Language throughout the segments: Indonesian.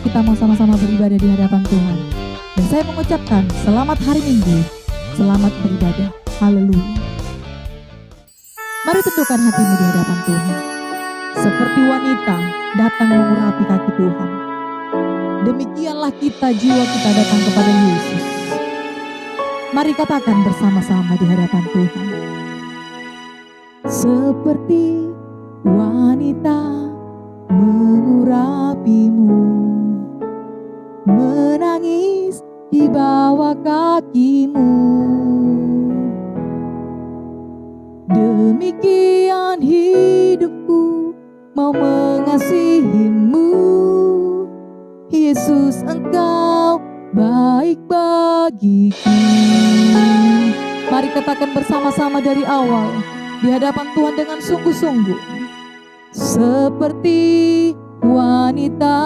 Kita mau sama-sama beribadah di hadapan Tuhan. Dan saya mengucapkan selamat hari Minggu, selamat beribadah. Haleluya. Mari tundukkan hatimu di hadapan Tuhan. Seperti wanita datang mengurapi kaki Tuhan, demikianlah kita, jiwa kita datang kepada Yesus. Mari katakan bersama-sama di hadapan Tuhan. Seperti wanita mengurapimu, menangis di bawah kakimu. Demikian hidupku mau mengasihimu. Yesus, Engkau baik bagiku. Mari katakan bersama-sama dari awal di hadapan Tuhan dengan sungguh-sungguh. Seperti wanita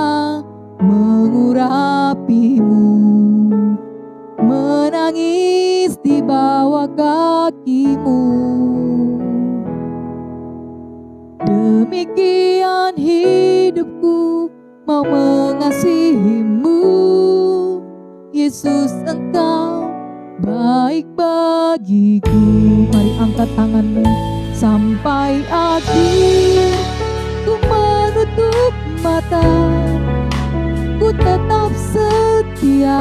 mengurapimu, menangis di bawah kakimu. Demikian hidupku mau mengasihimu. Yesus, Engkau baik bagiku. Mari angkat tanganmu sampai akhir. Ku menutup mata, ku tetap setia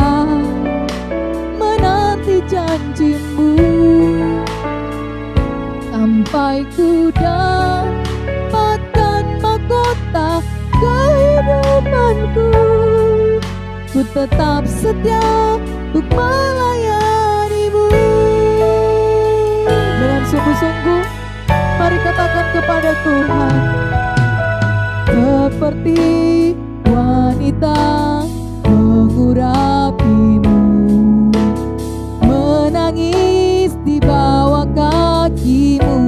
menanti janjimu, sampai ku dapatkan mahkota kehidupanku. Ku tetap setia untuk melayanimu. Dengan sungguh-sungguh mari katakan kepada Tuhan. Seperti wanita mengurapimu, menangis di bawah kakimu.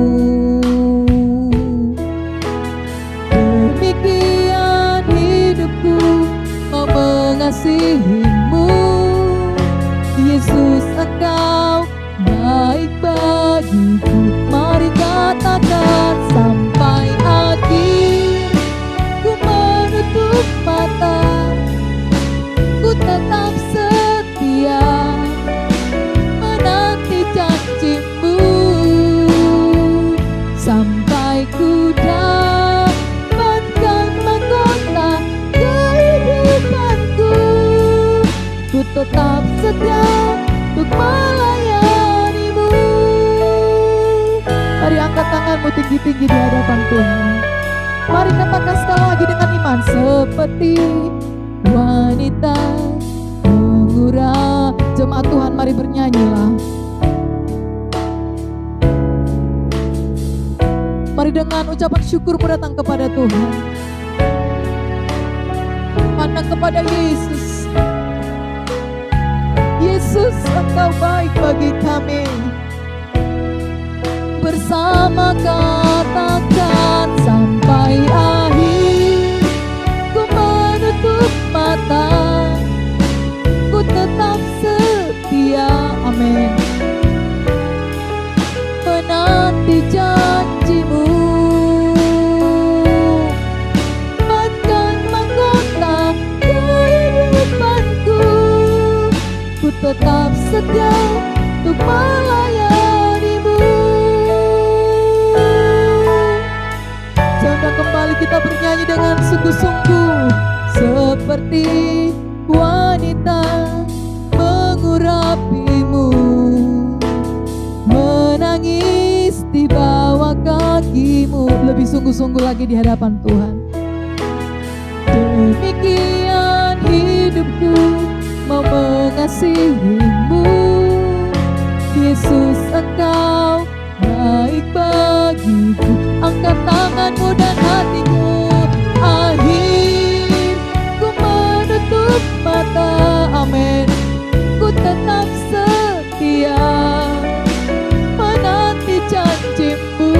Demikian hidupku mau mengasihimu. Yesus, Engkau baik bagiku. Mari katakan sampai akhir. Ku menutup mata, ku tetap setia menanti janjimu, sampai ku dapatkan mahkota kehidupanku. Ku tetap setia untuk melayanimu. Mari angkat tanganmu tinggi-tinggi di hadapan Tuhan. Mari katakan sekali lagi dengan iman. Seperti wanita mengurap. Jemaat Tuhan, mari bernyanyilah. Mari dengan ucapan syukurmu datang kepada Tuhan. Pandang kepada Yesus. Yesus, Engkau baik bagi kami. Bersama katakan sampai akhir. Ku menutup mata, ku tetap setia. Amin. Menanti janjimu, bahkan mahkota kehidupanku. Ku tetap setia untuk melayanimu. Jangan kembali kita bernyanyi dengan sungguh-sungguh. Seperti wanita mengurapimu, menangis di bawah kakimu. Lebih sungguh-sungguh lagi di hadapan Tuhan. Demikian hidupku mau mengasihimu. Yesus, Engkau baik bagiku. Angkat tanganmu dan hatiku. Akhir ku menutup mata, amin. Ku tetap setia menanti janjimu,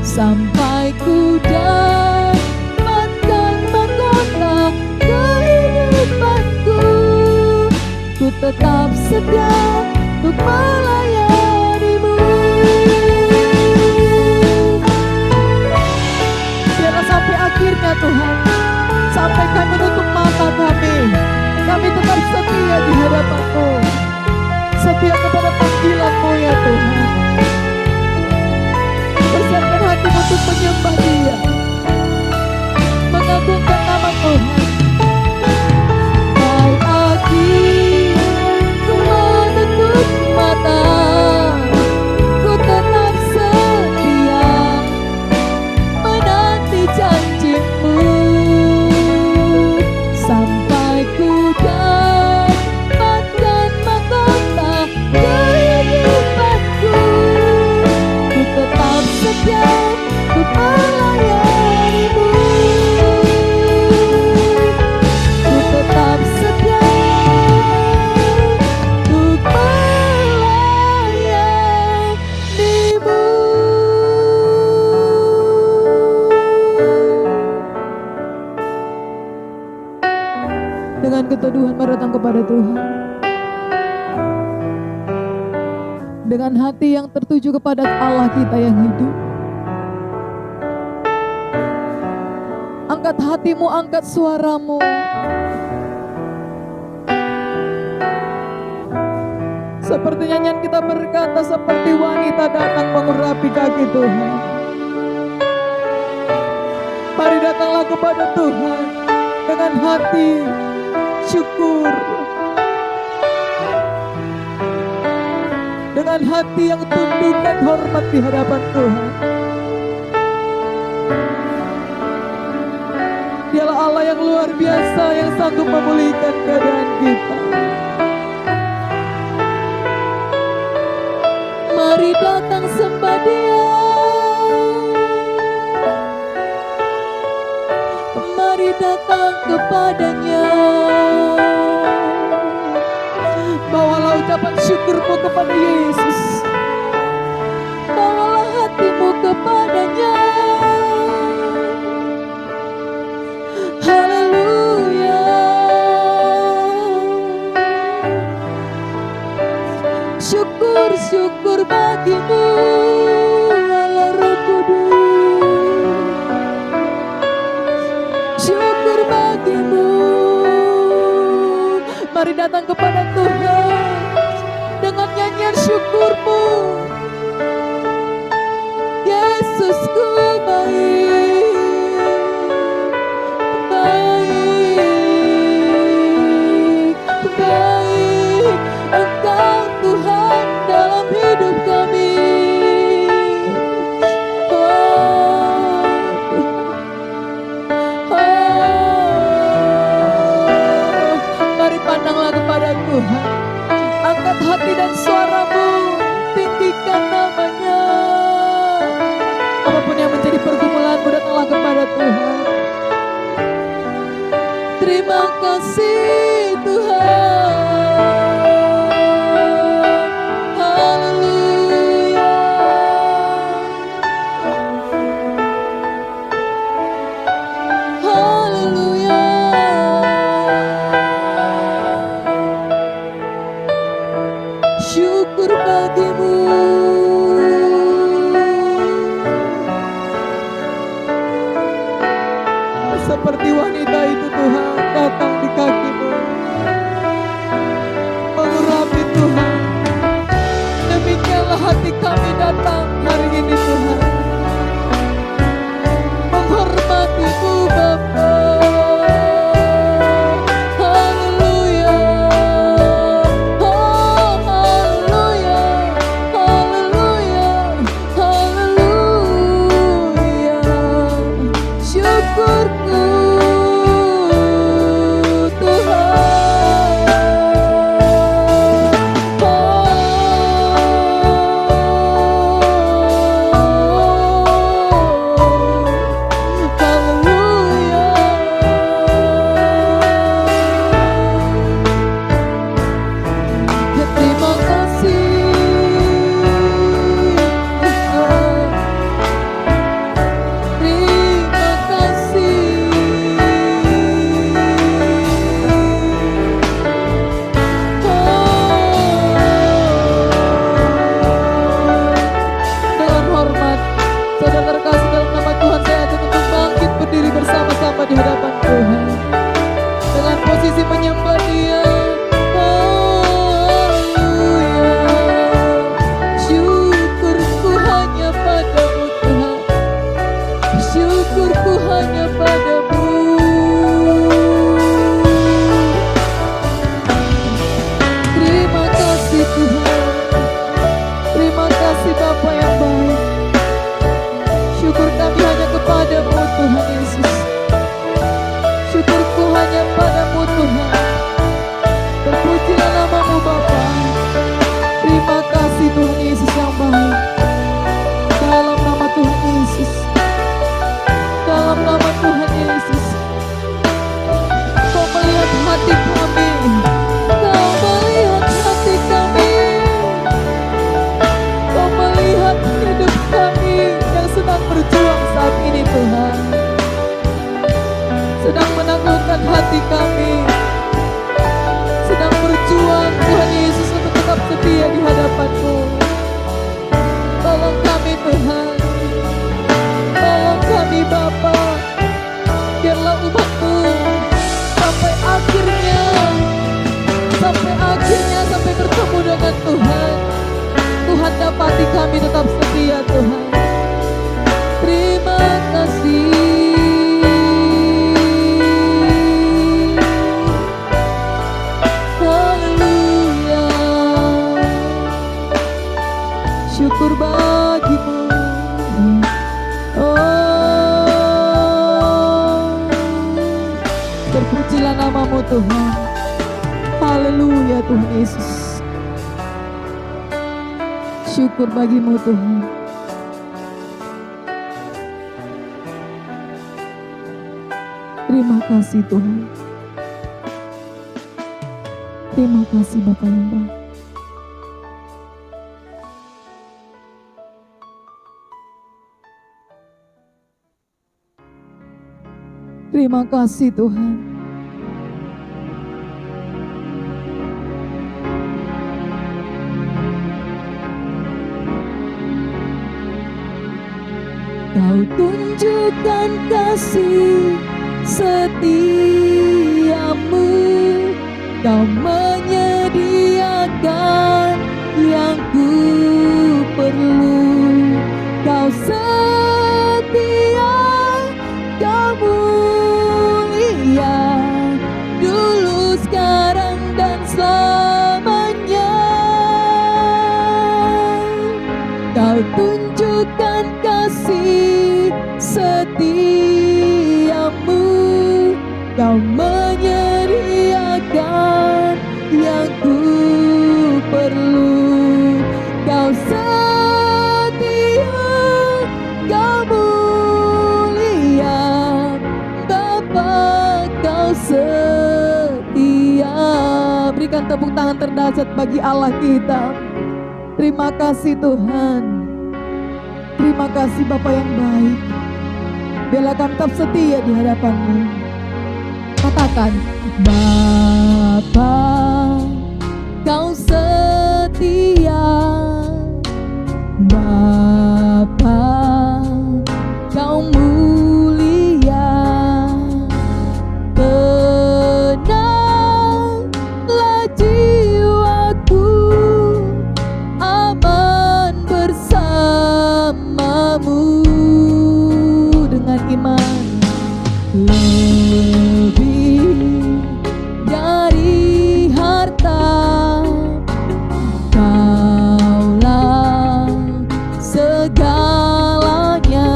sampai ku dapatkan mahkota kehidupanku. Ku tetap setia untuk melayanimu. Biarlah sampai akhirnya Tuhan, sampai kami menutup mata kami tetap setia di hadapan-Mu, setia kepada panggilan-Mu ya Tuhan. Persiapkan hatimu untuk menyembah Dia, mengagungkan nama Tuhan. Sampai akhir ku menutup mata, ku tetap setia menanti janjimu, sampai ku dapatkan mahkota kehidupanku. Ku tetap setia untuk melayanimu. Ku tetap setia untuk melayanimu. Dengan keteduhan mari datang kepada Tuhan, dengan hati yang tertuju kepada Allah kita yang hidup. Angkat hatimu, angkat suaramu. Seperti nyanyian kita berkata, seperti wanita datang mengurapi kaki Tuhan. Mari datanglah kepada Tuhan dengan hati syukur, dengan hati yang tunduk dan hormat di hadapan Tuhan. Dialah Allah yang luar biasa, yang sanggup memulihkan keadaan kita. Mari datang sembah Dia, mari datang kepadanya. Bawalah ucapan syukurmu kepada Yesus, bawalah hatimu kepadanya. Haleluya. Syukur, syukur bagimu Allah Roh Kudus. Syukur bagimu. Mari datang kepada Tuhan dengan nyanyian syukurmu. Yesusku baik, baik, baik. Engkau Tuhan dalam hidup kami. Mari pandanglah kepada Tuhan. Angkat hati dan suaramu, tinggikan namanya. Apapun yang menjadi pergumulanmu, datanglah kepada Tuhan. Terima kasih Tuhan. Haleluya. Haleluya. Syukur bagimu. Seperti wanita itu Tuhan datang di kakimu, mengurapi Tuhan. Demikianlah hati kami datang hari ini Tuhan, menghormati-Mu Bapa. Haleluya. Oh haleluya. Tuhan Yesus. Syukur bagimu Tuhan. Terima kasih Tuhan. Terima kasih Bapa yang baik. Terima kasih Tuhan. Kau tunjukkan kasih setiamu, Kau menyediakan yang ku perlu. Kau setia, Kau mulia, dulu, sekarang, dan selamanya. Kau tunjukkan kasih setiamu, Kau menyediakan yang ku perlu. Kau setia, Kau mulia, Bapa, Kau setia. Berikan tepuk tangan terdahsyat bagi Allah kita. Terima kasih Tuhan. Terima kasih Bapa yang baik. Biarlah kami tetap setia di hadapan-Mu. Katakan, Bapa, Kau setia. Bapa, Kau mulia. Tenanglah jiwaku, aman bersamamu. Dengan iman lebih dari harta, Kaulah segalanya.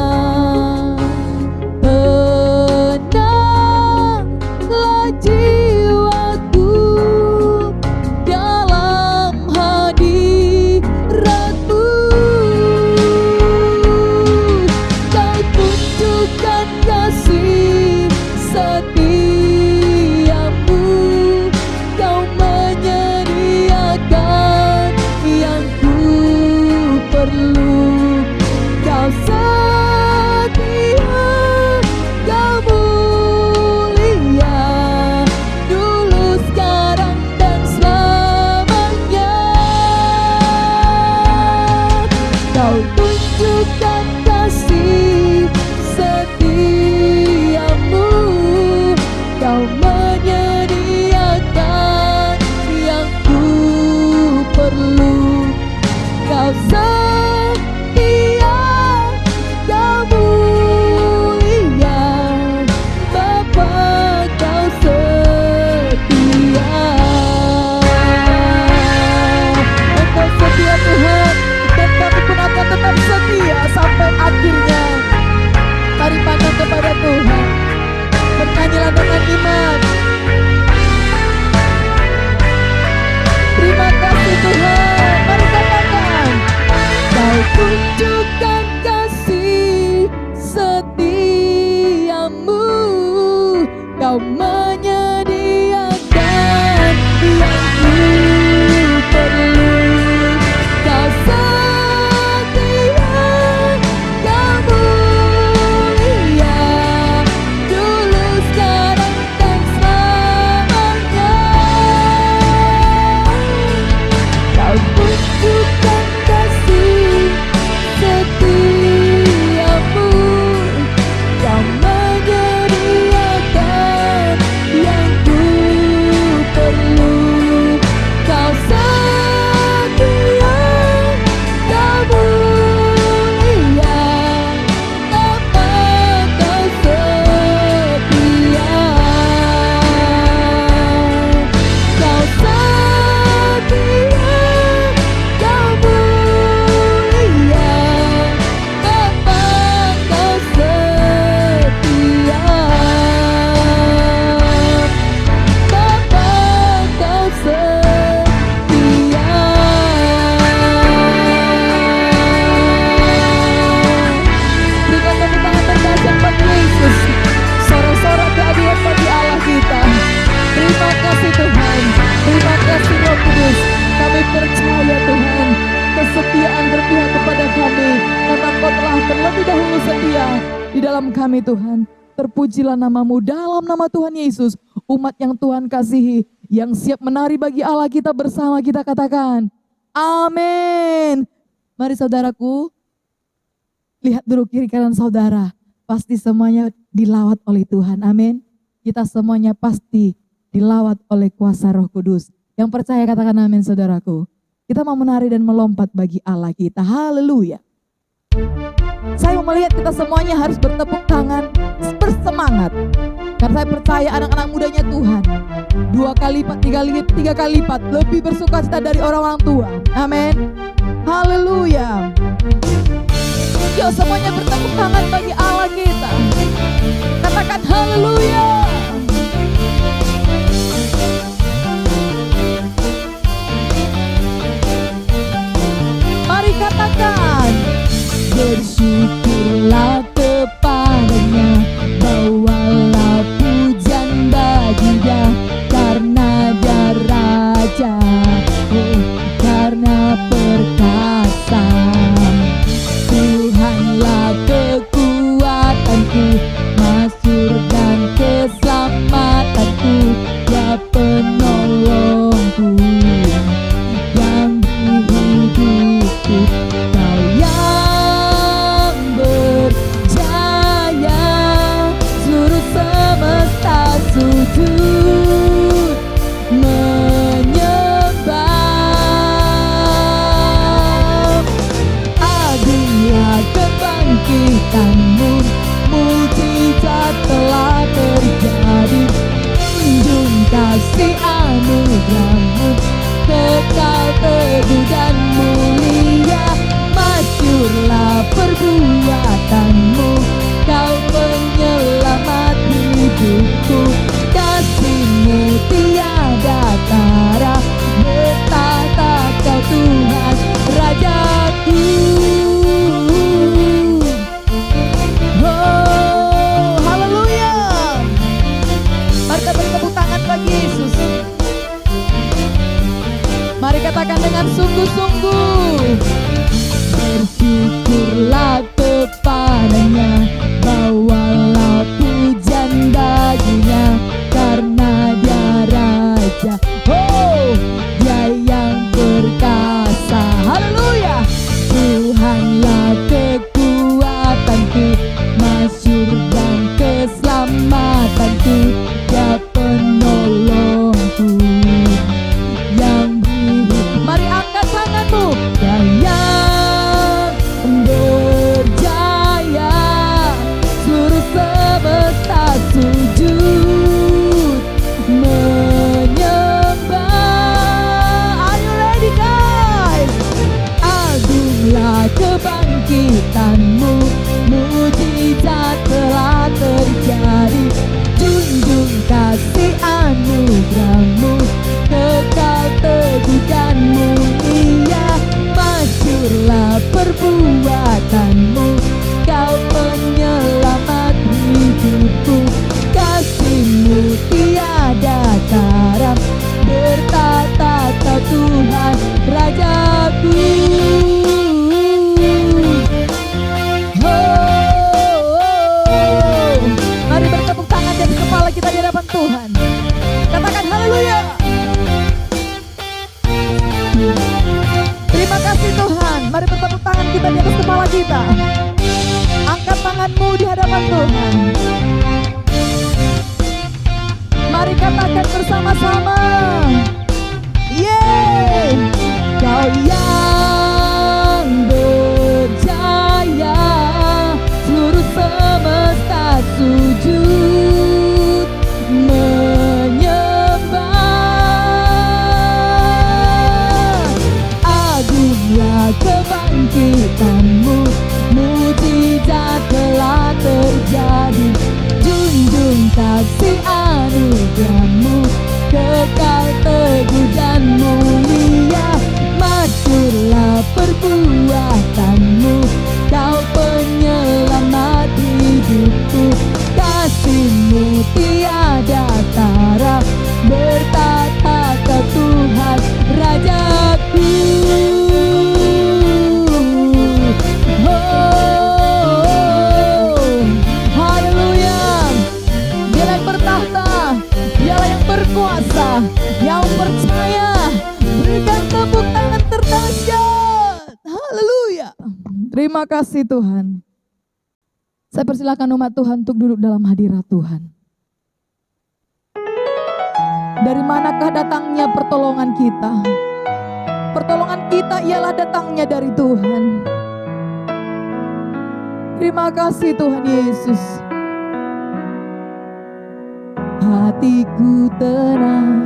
Tenanglah jiwaku dalam hadirat-Mu. Kau tunjukkan kasih setiamu, Kau menyediakan yang ku perlu. Kau setia, Kau mulia, dulu, sekarang, dan selamanya. Kau tunjukkan kasih setiamu, Kau menyediakan yang ku perlu. Kau setia, Kau mulia, Bapa, Kau setia. Engkau setia Tuhan, dan kami pun akan tetap setia sampai akhirnya. Mari pandang kepada Tuhan, bernyanyilah dengan iman. Terima kasih Tuhan. Mari katakan, Kau tunjukkan kasih setiamu, Kau menyediakan yang ku perlu. Kau setia, Kau mulia, dulu, sekarang, dan selamanya. Kau tunjukkan kasih setiamu, dalam kami Tuhan. Terpujilah nama-Mu dalam nama Tuhan Yesus. Umat yang Tuhan kasihi, yang siap menari bagi Allah kita bersama kita katakan, amin. Mari saudaraku, lihat dulu kiri kanan saudara. Pasti semuanya dilawat oleh Tuhan, amin. Kita semuanya pasti dilawat oleh kuasa Roh Kudus. Yang percaya katakan amin saudaraku. Kita mau menari dan melompat bagi Allah kita. Haleluya. Saya mau melihat kita semuanya harus bertepuk tangan, bersemangat. Karena saya percaya anak-anak mudanya Tuhan 2 kali lipat, 3 kali lipat lebih bersukacita dari orang-orang tua. Amin. Haleluya. Yuk semuanya bertepuk tangan bagi Allah kita. Katakan haleluya. Mari katakan, bersyukurlah kepadanya, bawalah pujian bagi Dia, karena Dia Raja, karena perkasa. Tuhanlah kekuatanku, masyur dan keselamatanku, Dia penolongku yang di hidupku. Kau yang berjaya, seluruh semesta sujud menyembah. Agunglah kebangkitan-Mu, mujizat telah terjadi. Junjung kasih anugerah-Mu, kekal teguh dan mulia. Masyurlah perbuatan-Mu, Kau penyelamat hidupku. Kasih-Mu tiada tara, bertahta Kau Tuhan Rajaku. Oh, haleluya. Mari kita beri tepuk tangan bagi Yesus. Mari katakan dengan sungguh-sungguh, bersyukurlah kepadanya, bawalah pujian baginya, karena Dia Raja, oh Dia yang perkasa. Haleluya. Tuhanlah kekuatanku, masyur dan keselamatanku, Dia penolongku yang hidup. Mari angkat tanganmu. Dia yang berjaya, seluruh semesta sujud menyembah. Are you ready guys? Agunglah kebangkitan-Mu, mujizat telah terjadi. Junjung kasih anugerah-Mu, kekal teguh dan mulia. Masyurlah perbuatan-Mu, Kau penyelamat hidupku. Kasih-Mu tiada tara, bertahta Kau Tuhan Rajaku. Oh, mari bertepuk tangan dan kepala kita di hadapan Tuhan. Katakan haleluya. Terima kasih Tuhan. Mari bertepuk tangan kita di atas kepala kita. Angkat tanganmu di hadapan Tuhan. Mari katakan bersama-sama, yeay. Kau yang berjaya, seluruh semesta sujud menyembah. Agunglah kebangkitan-Mu, mujizat telah terjadi. Junjung kasih anugerah-Mu, kekal teguh dan mulia. Terima kasih Tuhan. Saya persilakan umat Tuhan untuk duduk dalam hadirat Tuhan. Dari manakah datangnya pertolongan kita? Pertolongan kita ialah datangnya dari Tuhan. Terima kasih Tuhan Yesus. Hatiku tenang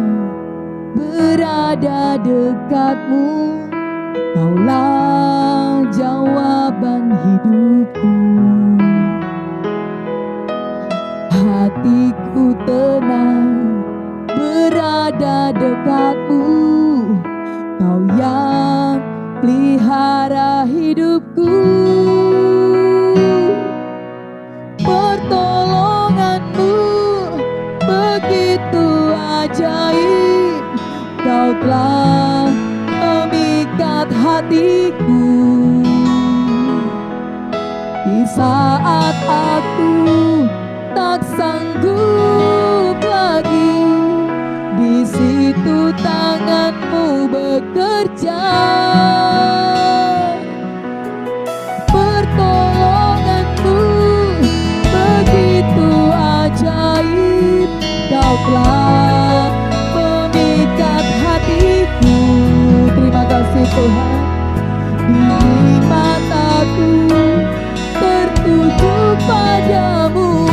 berada dekatmu, Kaulah jawaban hidupku. Hatiku tenang berada dekatmu, Kau yang pelihara hidupku. Pertolonganmu begitu ajaib, Kau telah memikat hatiku. Di saat aku tak sanggup lagi, di situ tanganmu bekerja. Pertolonganmu begitu ajaib, Kau telah memikat hatiku. Terima kasih Tuhan. Di mataku tertuju padamu,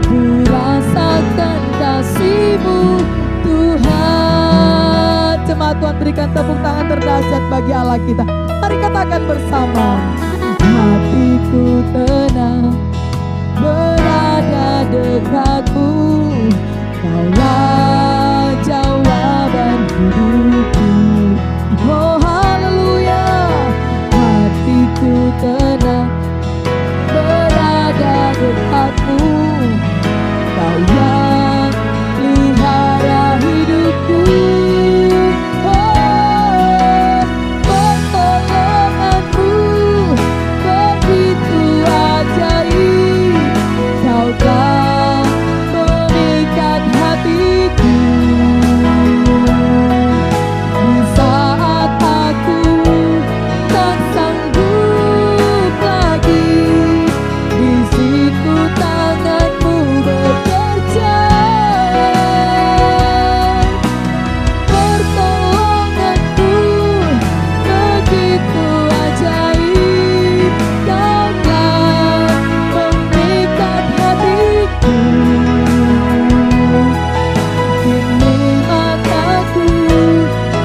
ku rasakan kasih-Mu Tuhan. Jemaat Tuhan, berikan tepuk tangan terdahsyat bagi Allah kita. Mari katakan bersama. Hatiku tenang berada dekatmu, Kaulah jawaban hidupku. Oh haleluya. Hatiku tenang berada dekatmu, Kau yang pelihara hidupku. Oh, pertolonganmu begitu ajaib, Kau telah memikat hatiku. Di saat aku tak sanggup lagi, di situ tanganmu bekerja. Pertolonganmu begitu ajaib, Kau telah memikat hatiku. Kini mataku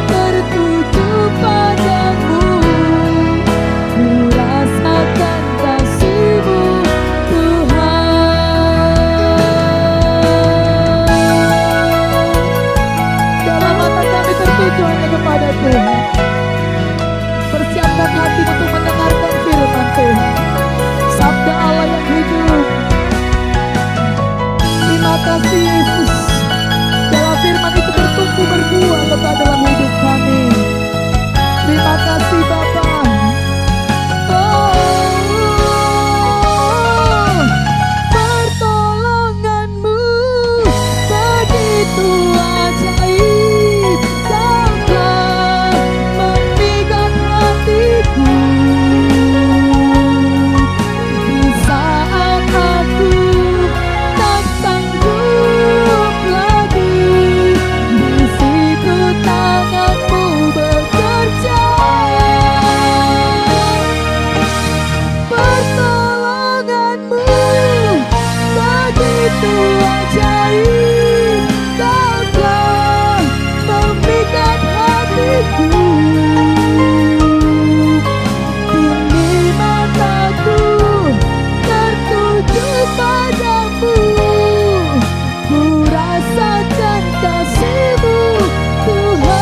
tertuju padamu, ku rasakan kasih-Mu Tuhan. Dalam mata kami tertuju hanya kepada Tuhan. Persiapkan hati untuk mendengarkan firman Tuhan, sabda Allah yang hidup. Terima kasih Yesus. Dalam firman itu bertumbuh berbuah lebat dalam hidup kami. Terima kasih Bapa. Oh, pertolonganmu begitu ajaib, Kau telah memikat hatiku. Di saat aku tak sanggup lagi, di situ tanganmu bekerja. Pertolonganmu begitu ajaib, Kau telah memikat hatiku. Kini mataku tertuju padamu, ku rasakan kasih-Mu Tuhan.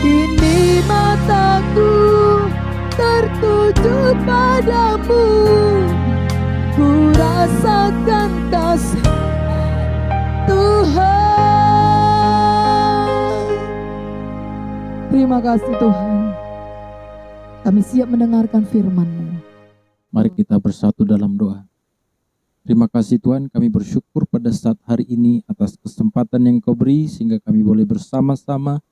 Kini mataku tertuju padamu, ku rasakan kasih Tuhan. Terima kasih Tuhan. Kami siap mendengarkan firman-Mu. Mari kita bersatu dalam doa. Terima kasih Tuhan, kami bersyukur pada saat hari ini atas kesempatan yang Kau beri sehingga kami boleh bersama-sama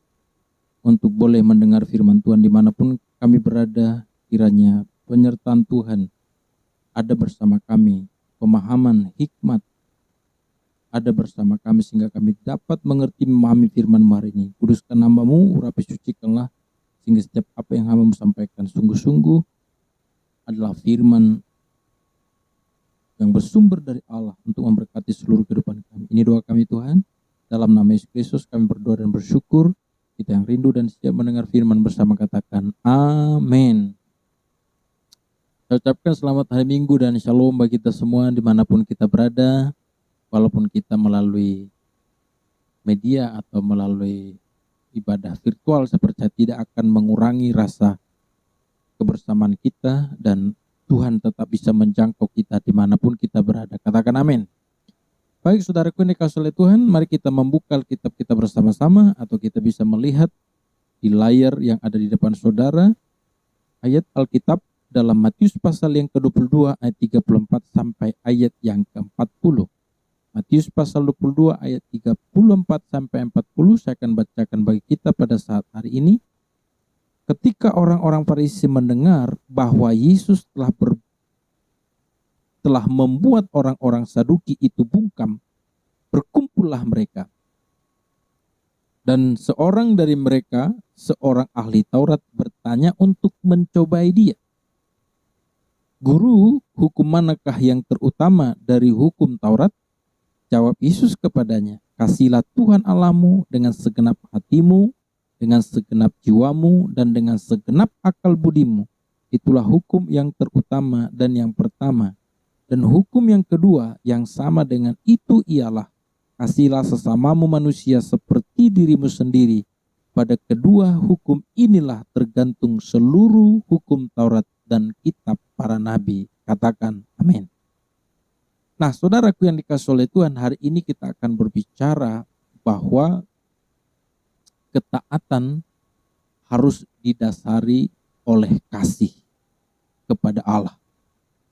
untuk boleh mendengar firman Tuhan dimanapun kami berada, kiranya penyertaan Tuhan ada bersama kami, pemahaman, hikmat ada bersama kami sehingga kami dapat mengerti memahami firman hari ini. Kuduskan nama-Mu, urapi sucikanlah sehingga setiap apa yang hamba sampaikan sungguh-sungguh adalah firman yang bersumber dari Allah untuk memberkati seluruh kehidupan kami. Ini doa kami Tuhan, dalam nama Yesus Kristus kami berdoa dan bersyukur. Kita yang rindu dan siap mendengar firman bersama katakan amin. Saya ucapkan selamat hari Minggu dan shalom bagi kita semua dimanapun kita berada. Walaupun kita melalui media atau melalui ibadah virtual, saya percaya tidak akan mengurangi rasa kebersamaan kita dan Tuhan tetap bisa menjangkau kita dimanapun kita berada. Katakan amin. Baik saudaraku yang dikasihi oleh Tuhan, mari kita membuka Alkitab kita bersama-sama atau kita bisa melihat di layar yang ada di depan saudara ayat Alkitab dalam Matius pasal yang ke-22 ayat 34 sampai ayat yang ke-40. Matius pasal 22 ayat 34 sampai 40 saya akan bacakan bagi kita pada saat hari ini. Ketika orang-orang Farisi mendengar bahwa Yesus telah membuat orang-orang Saduki itu bungkam, berkumpullah mereka. Dan seorang dari mereka, seorang ahli Taurat, bertanya untuk mencobai dia. Guru, hukum manakah yang terutama dari hukum Taurat? Jawab Yesus kepadanya, kasihlah Tuhan Allahmu dengan segenap hatimu, dengan segenap jiwamu, dan dengan segenap akal budimu. Itulah hukum yang terutama dan yang pertama. Dan hukum yang kedua yang sama dengan itu ialah, kasihlah sesamamu manusia seperti dirimu sendiri. Pada kedua hukum inilah tergantung seluruh hukum Taurat dan kitab para nabi. Katakan amin. Nah saudaraku yang dikasihi oleh Tuhan, hari ini kita akan berbicara bahwa ketaatan harus didasari oleh kasih kepada Allah.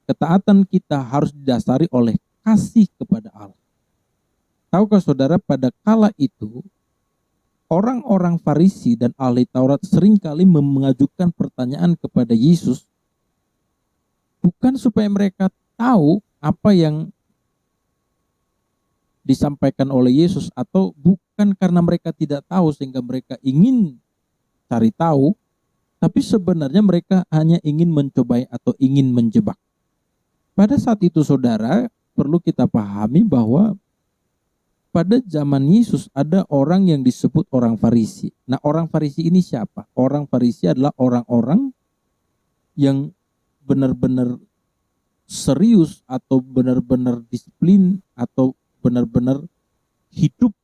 Ketaatan kita harus didasari oleh kasih kepada Allah. Tahukah saudara, pada kala itu orang-orang Farisi dan ahli Taurat seringkali mengajukan pertanyaan kepada Yesus, bukan supaya mereka tahu apa yang disampaikan oleh Yesus, atau bukan karena mereka tidak tahu sehingga mereka ingin cari tahu, tapi sebenarnya mereka hanya ingin mencobai atau ingin menjebak. Pada saat itu saudara, perlu kita pahami bahwa pada zaman Yesus ada orang yang disebut orang Farisi. Nah, orang Farisi ini siapa? Orang Farisi adalah orang-orang yang benar-benar serius atau benar-benar disiplin atau benar-benar hidup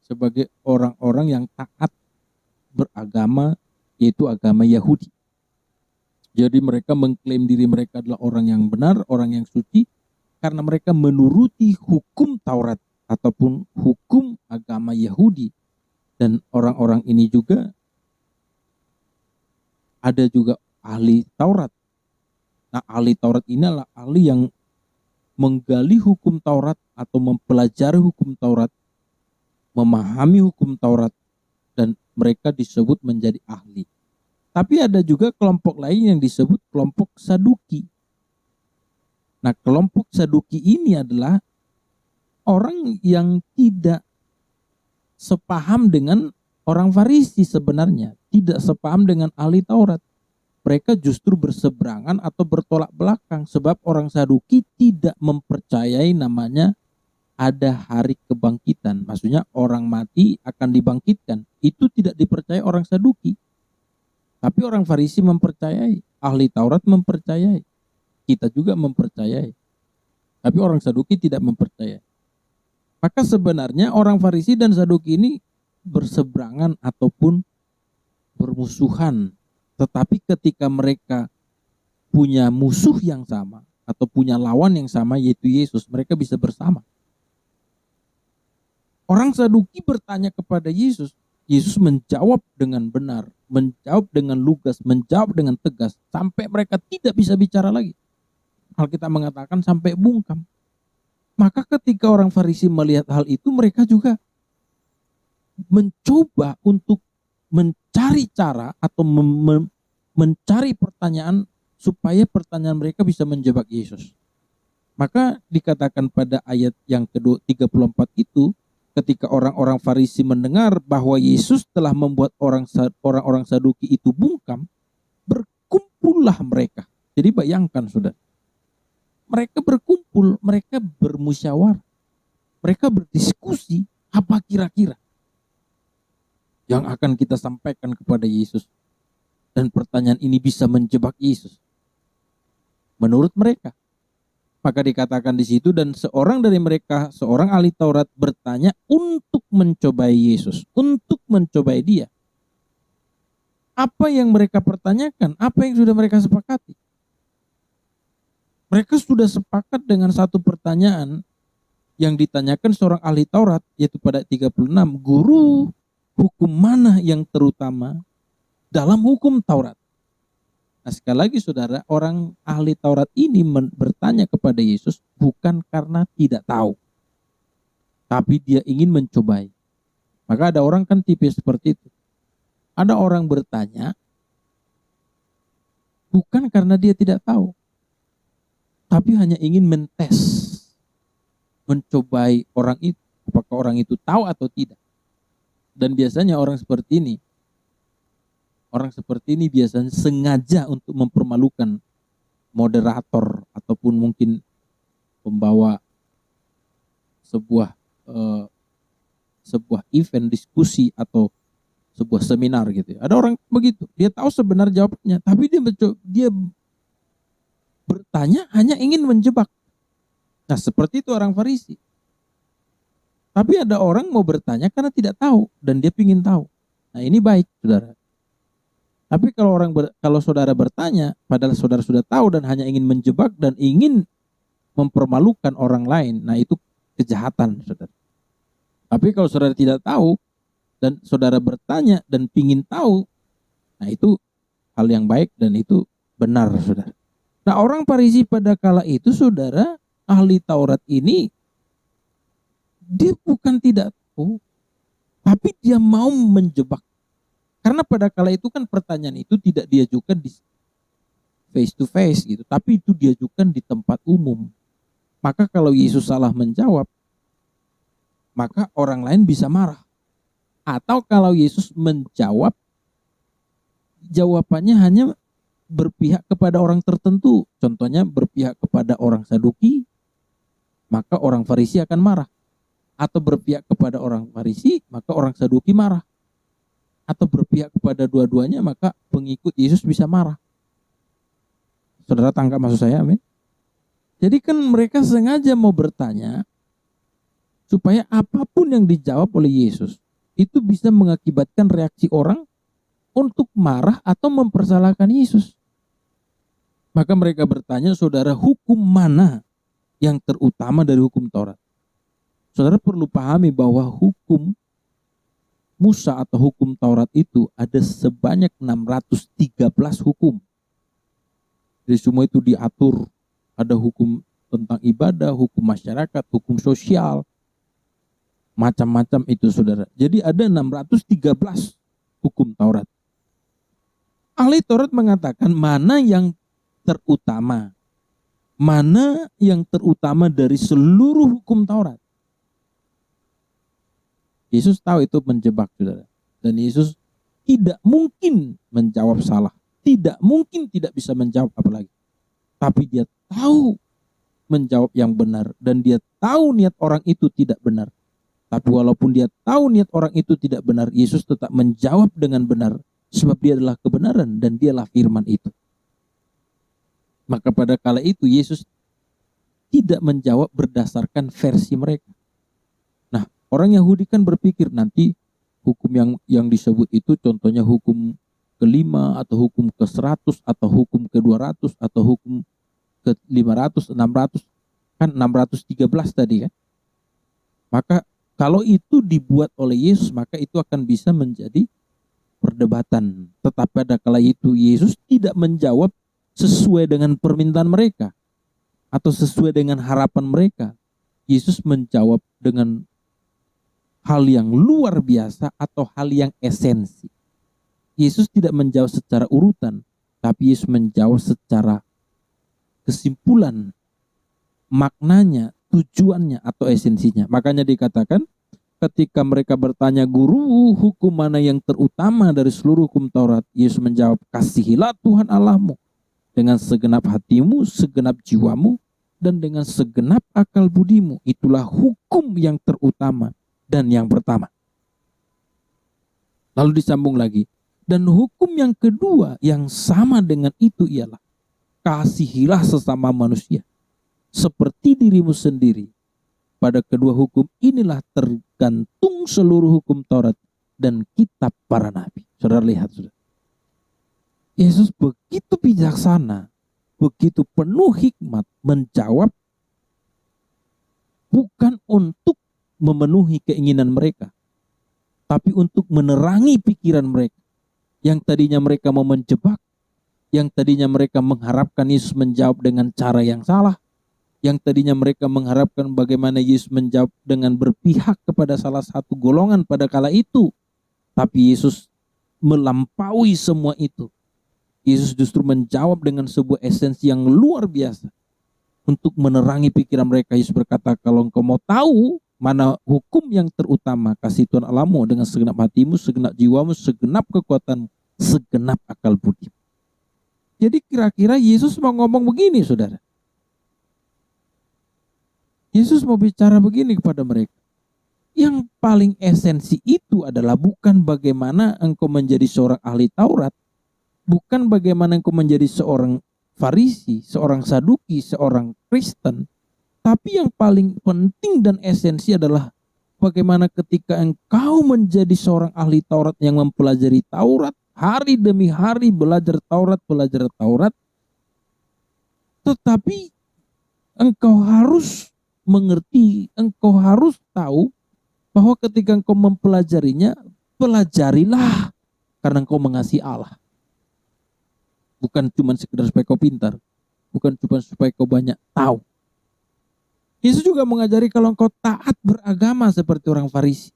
sebagai orang-orang yang taat beragama, yaitu agama Yahudi. Jadi mereka mengklaim diri mereka adalah orang yang benar, orang yang suci, karena mereka menuruti hukum Taurat ataupun hukum agama Yahudi. Dan orang-orang ini juga ada juga ahli Taurat. Nah, ahli Taurat ini adalah ahli yang menggali hukum Taurat atau mempelajari hukum Taurat, memahami hukum Taurat, dan mereka disebut menjadi ahli. Tapi ada juga kelompok lain yang disebut kelompok Saduki. Nah, kelompok Saduki ini adalah orang yang tidak sepaham dengan orang Farisi sebenarnya, tidak sepaham dengan ahli Taurat. Mereka justru berseberangan atau bertolak belakang, sebab orang Saduki tidak mempercayai namanya ada hari kebangkitan. Maksudnya orang mati akan dibangkitkan. Itu tidak dipercaya orang Saduki. Tapi orang Farisi mempercayai, ahli Taurat mempercayai, kita juga mempercayai. Tapi orang Saduki tidak mempercayai. Maka sebenarnya orang Farisi dan Saduki ini berseberangan ataupun bermusuhan. Tetapi ketika mereka punya musuh yang sama atau punya lawan yang sama, yaitu Yesus, mereka bisa bersama. Orang Saduki bertanya kepada Yesus, Yesus menjawab dengan benar, menjawab dengan lugas, menjawab dengan tegas, sampai mereka tidak bisa bicara lagi. Alkitab mengatakan sampai bungkam. Maka ketika orang Farisi melihat hal itu, mereka juga mencoba untuk mencari cara atau mencari pertanyaan supaya pertanyaan mereka bisa menjebak Yesus. Maka dikatakan pada ayat yang ke-34 itu, ketika orang-orang Farisi mendengar bahwa Yesus telah membuat orang-orang Saduki itu bungkam, berkumpullah mereka. Jadi bayangkan Saudara, mereka berkumpul, mereka bermusyawarah, mereka berdiskusi apa kira-kira yang akan kita sampaikan kepada Yesus. Dan pertanyaan ini bisa menjebak Yesus menurut mereka. Maka dikatakan di situ, dan seorang dari mereka, seorang ahli Taurat, bertanya untuk mencobai Yesus, untuk mencobai dia. Apa yang mereka pertanyakan? Apa yang sudah mereka sepakati? Mereka sudah sepakat dengan satu pertanyaan yang ditanyakan seorang ahli Taurat, yaitu pada 36, Guru, hukum mana yang terutama dalam hukum Taurat? Nah, sekali lagi Saudara, orang ahli Taurat ini bertanya kepada Yesus bukan karena tidak tahu, tapi dia ingin mencobai. Maka ada orang kan tipe seperti itu. Ada orang bertanya bukan karena dia tidak tahu, tapi hanya ingin mentes, mencobai orang itu, apakah orang itu tahu atau tidak. Dan biasanya orang seperti ini biasanya sengaja untuk mempermalukan moderator ataupun mungkin pembawa sebuah event diskusi atau sebuah seminar gitu. Ada orang begitu, dia tahu sebenarnya jawabnya, tapi dia bertanya hanya ingin menjebak. Nah, seperti itu orang Farisi. Tapi ada orang mau bertanya karena tidak tahu dan dia ingin tahu. Nah, ini baik, Saudara. Tapi kalau saudara bertanya, padahal saudara sudah tahu dan hanya ingin menjebak dan ingin mempermalukan orang lain, nah itu kejahatan, Saudara. Tapi kalau saudara tidak tahu dan saudara bertanya dan ingin tahu, nah itu hal yang baik dan itu benar, Saudara. Nah, orang Farisi pada kala itu, Saudara, ahli Taurat ini, dia bukan tidak tahu, tapi dia mau menjebak. Karena pada kala itu kan pertanyaan itu tidak diajukan di face to face gitu, tapi itu diajukan di tempat umum. Maka kalau Yesus salah menjawab, maka orang lain bisa marah. Atau kalau Yesus menjawab, jawabannya hanya berpihak kepada orang tertentu, contohnya berpihak kepada orang Saduki, maka orang Farisi akan marah. Atau berpihak kepada orang Farisi, maka orang Saduki marah. Atau berpihak kepada dua-duanya, maka pengikut Yesus bisa marah. Saudara tangkap maksud saya, amin? Jadi kan mereka sengaja mau bertanya supaya apapun yang dijawab oleh Yesus itu bisa mengakibatkan reaksi orang untuk marah atau mempersalahkan Yesus. Maka mereka bertanya, Saudara, hukum mana yang terutama dari hukum Taurat? Saudara perlu pahami bahwa hukum Musa atau hukum Taurat itu ada sebanyak 613 hukum. Jadi semua itu diatur. Ada hukum tentang ibadah, hukum masyarakat, hukum sosial. Macam-macam itu, Saudara. Jadi ada 613 hukum Taurat. Ahli Taurat mengatakan mana yang terutama. Mana yang terutama dari seluruh hukum Taurat. Yesus tahu itu menjebak, Saudara. Dan Yesus tidak mungkin menjawab salah. Tidak mungkin tidak bisa menjawab apalagi. Tapi dia tahu menjawab yang benar. Dan dia tahu niat orang itu tidak benar. Tapi walaupun dia tahu niat orang itu tidak benar, Yesus tetap menjawab dengan benar. Sebab dia adalah kebenaran dan dialah firman itu. Maka pada kala itu Yesus tidak menjawab berdasarkan versi mereka. Orang Yahudi kan berpikir nanti hukum yang disebut itu contohnya hukum ke-5 atau hukum ke-100 atau hukum ke-200 atau hukum ke-500, 600. Kan 613 tadi kan. Maka kalau itu dibuat oleh Yesus, maka itu akan bisa menjadi perdebatan. Tetapi pada kala itu Yesus tidak menjawab sesuai dengan permintaan mereka atau sesuai dengan harapan mereka. Yesus menjawab dengan hal yang luar biasa atau hal yang esensi. Yesus tidak menjawab secara urutan, Tapi Yesus menjawab secara kesimpulan, maknanya, tujuannya atau esensinya. Makanya dikatakan ketika mereka bertanya, "Guru, hukum mana yang terutama dari seluruh hukum Taurat?" Yesus menjawab, "Kasihilah Tuhan Allahmu dengan segenap hatimu, segenap jiwamu, dan dengan segenap akal budimu. Itulah hukum yang terutama dan yang pertama." Lalu disambung lagi, "Dan hukum yang kedua yang sama dengan itu ialah, kasihilah sesama manusia seperti dirimu sendiri. Pada kedua hukum inilah tergantung seluruh hukum Taurat dan kitab para nabi." Saudara lihat, saudara. Yesus begitu bijaksana, begitu penuh hikmat menjawab bukan untuk memenuhi keinginan mereka, tapi untuk menerangi pikiran mereka. Yang tadinya mereka mau menjebak, yang tadinya mereka mengharapkan Yesus menjawab dengan cara yang salah, yang tadinya mereka mengharapkan bagaimana Yesus menjawab dengan berpihak kepada salah satu golongan pada kala itu. Tapi Yesus melampaui semua itu. Yesus justru menjawab dengan sebuah esensi yang luar biasa untuk menerangi pikiran mereka. Yesus berkata, "Kalau engkau mau tahu mana hukum yang terutama, kasih Tuhan Allahmu dengan segenap hatimu, segenap jiwamu, segenap kekuatanmu, segenap akal budi." Jadi kira-kira Yesus mau ngomong begini, saudara. Yesus mau bicara begini kepada mereka. Yang paling esensi itu adalah bukan bagaimana engkau menjadi seorang ahli Taurat, bukan bagaimana engkau menjadi seorang Farisi, seorang Saduki, seorang Kristen. Tapi yang paling penting dan esensi adalah bagaimana ketika engkau menjadi seorang ahli Taurat yang mempelajari Taurat, hari demi hari belajar Taurat, tetapi engkau harus mengerti, engkau harus tahu bahwa ketika engkau mempelajarinya, pelajarilah karena engkau mengasihi Allah. Bukan cuma sekedar supaya kau pintar, bukan cuma supaya kau banyak tahu. Yesus juga mengajari kalau engkau taat beragama seperti orang Farisi.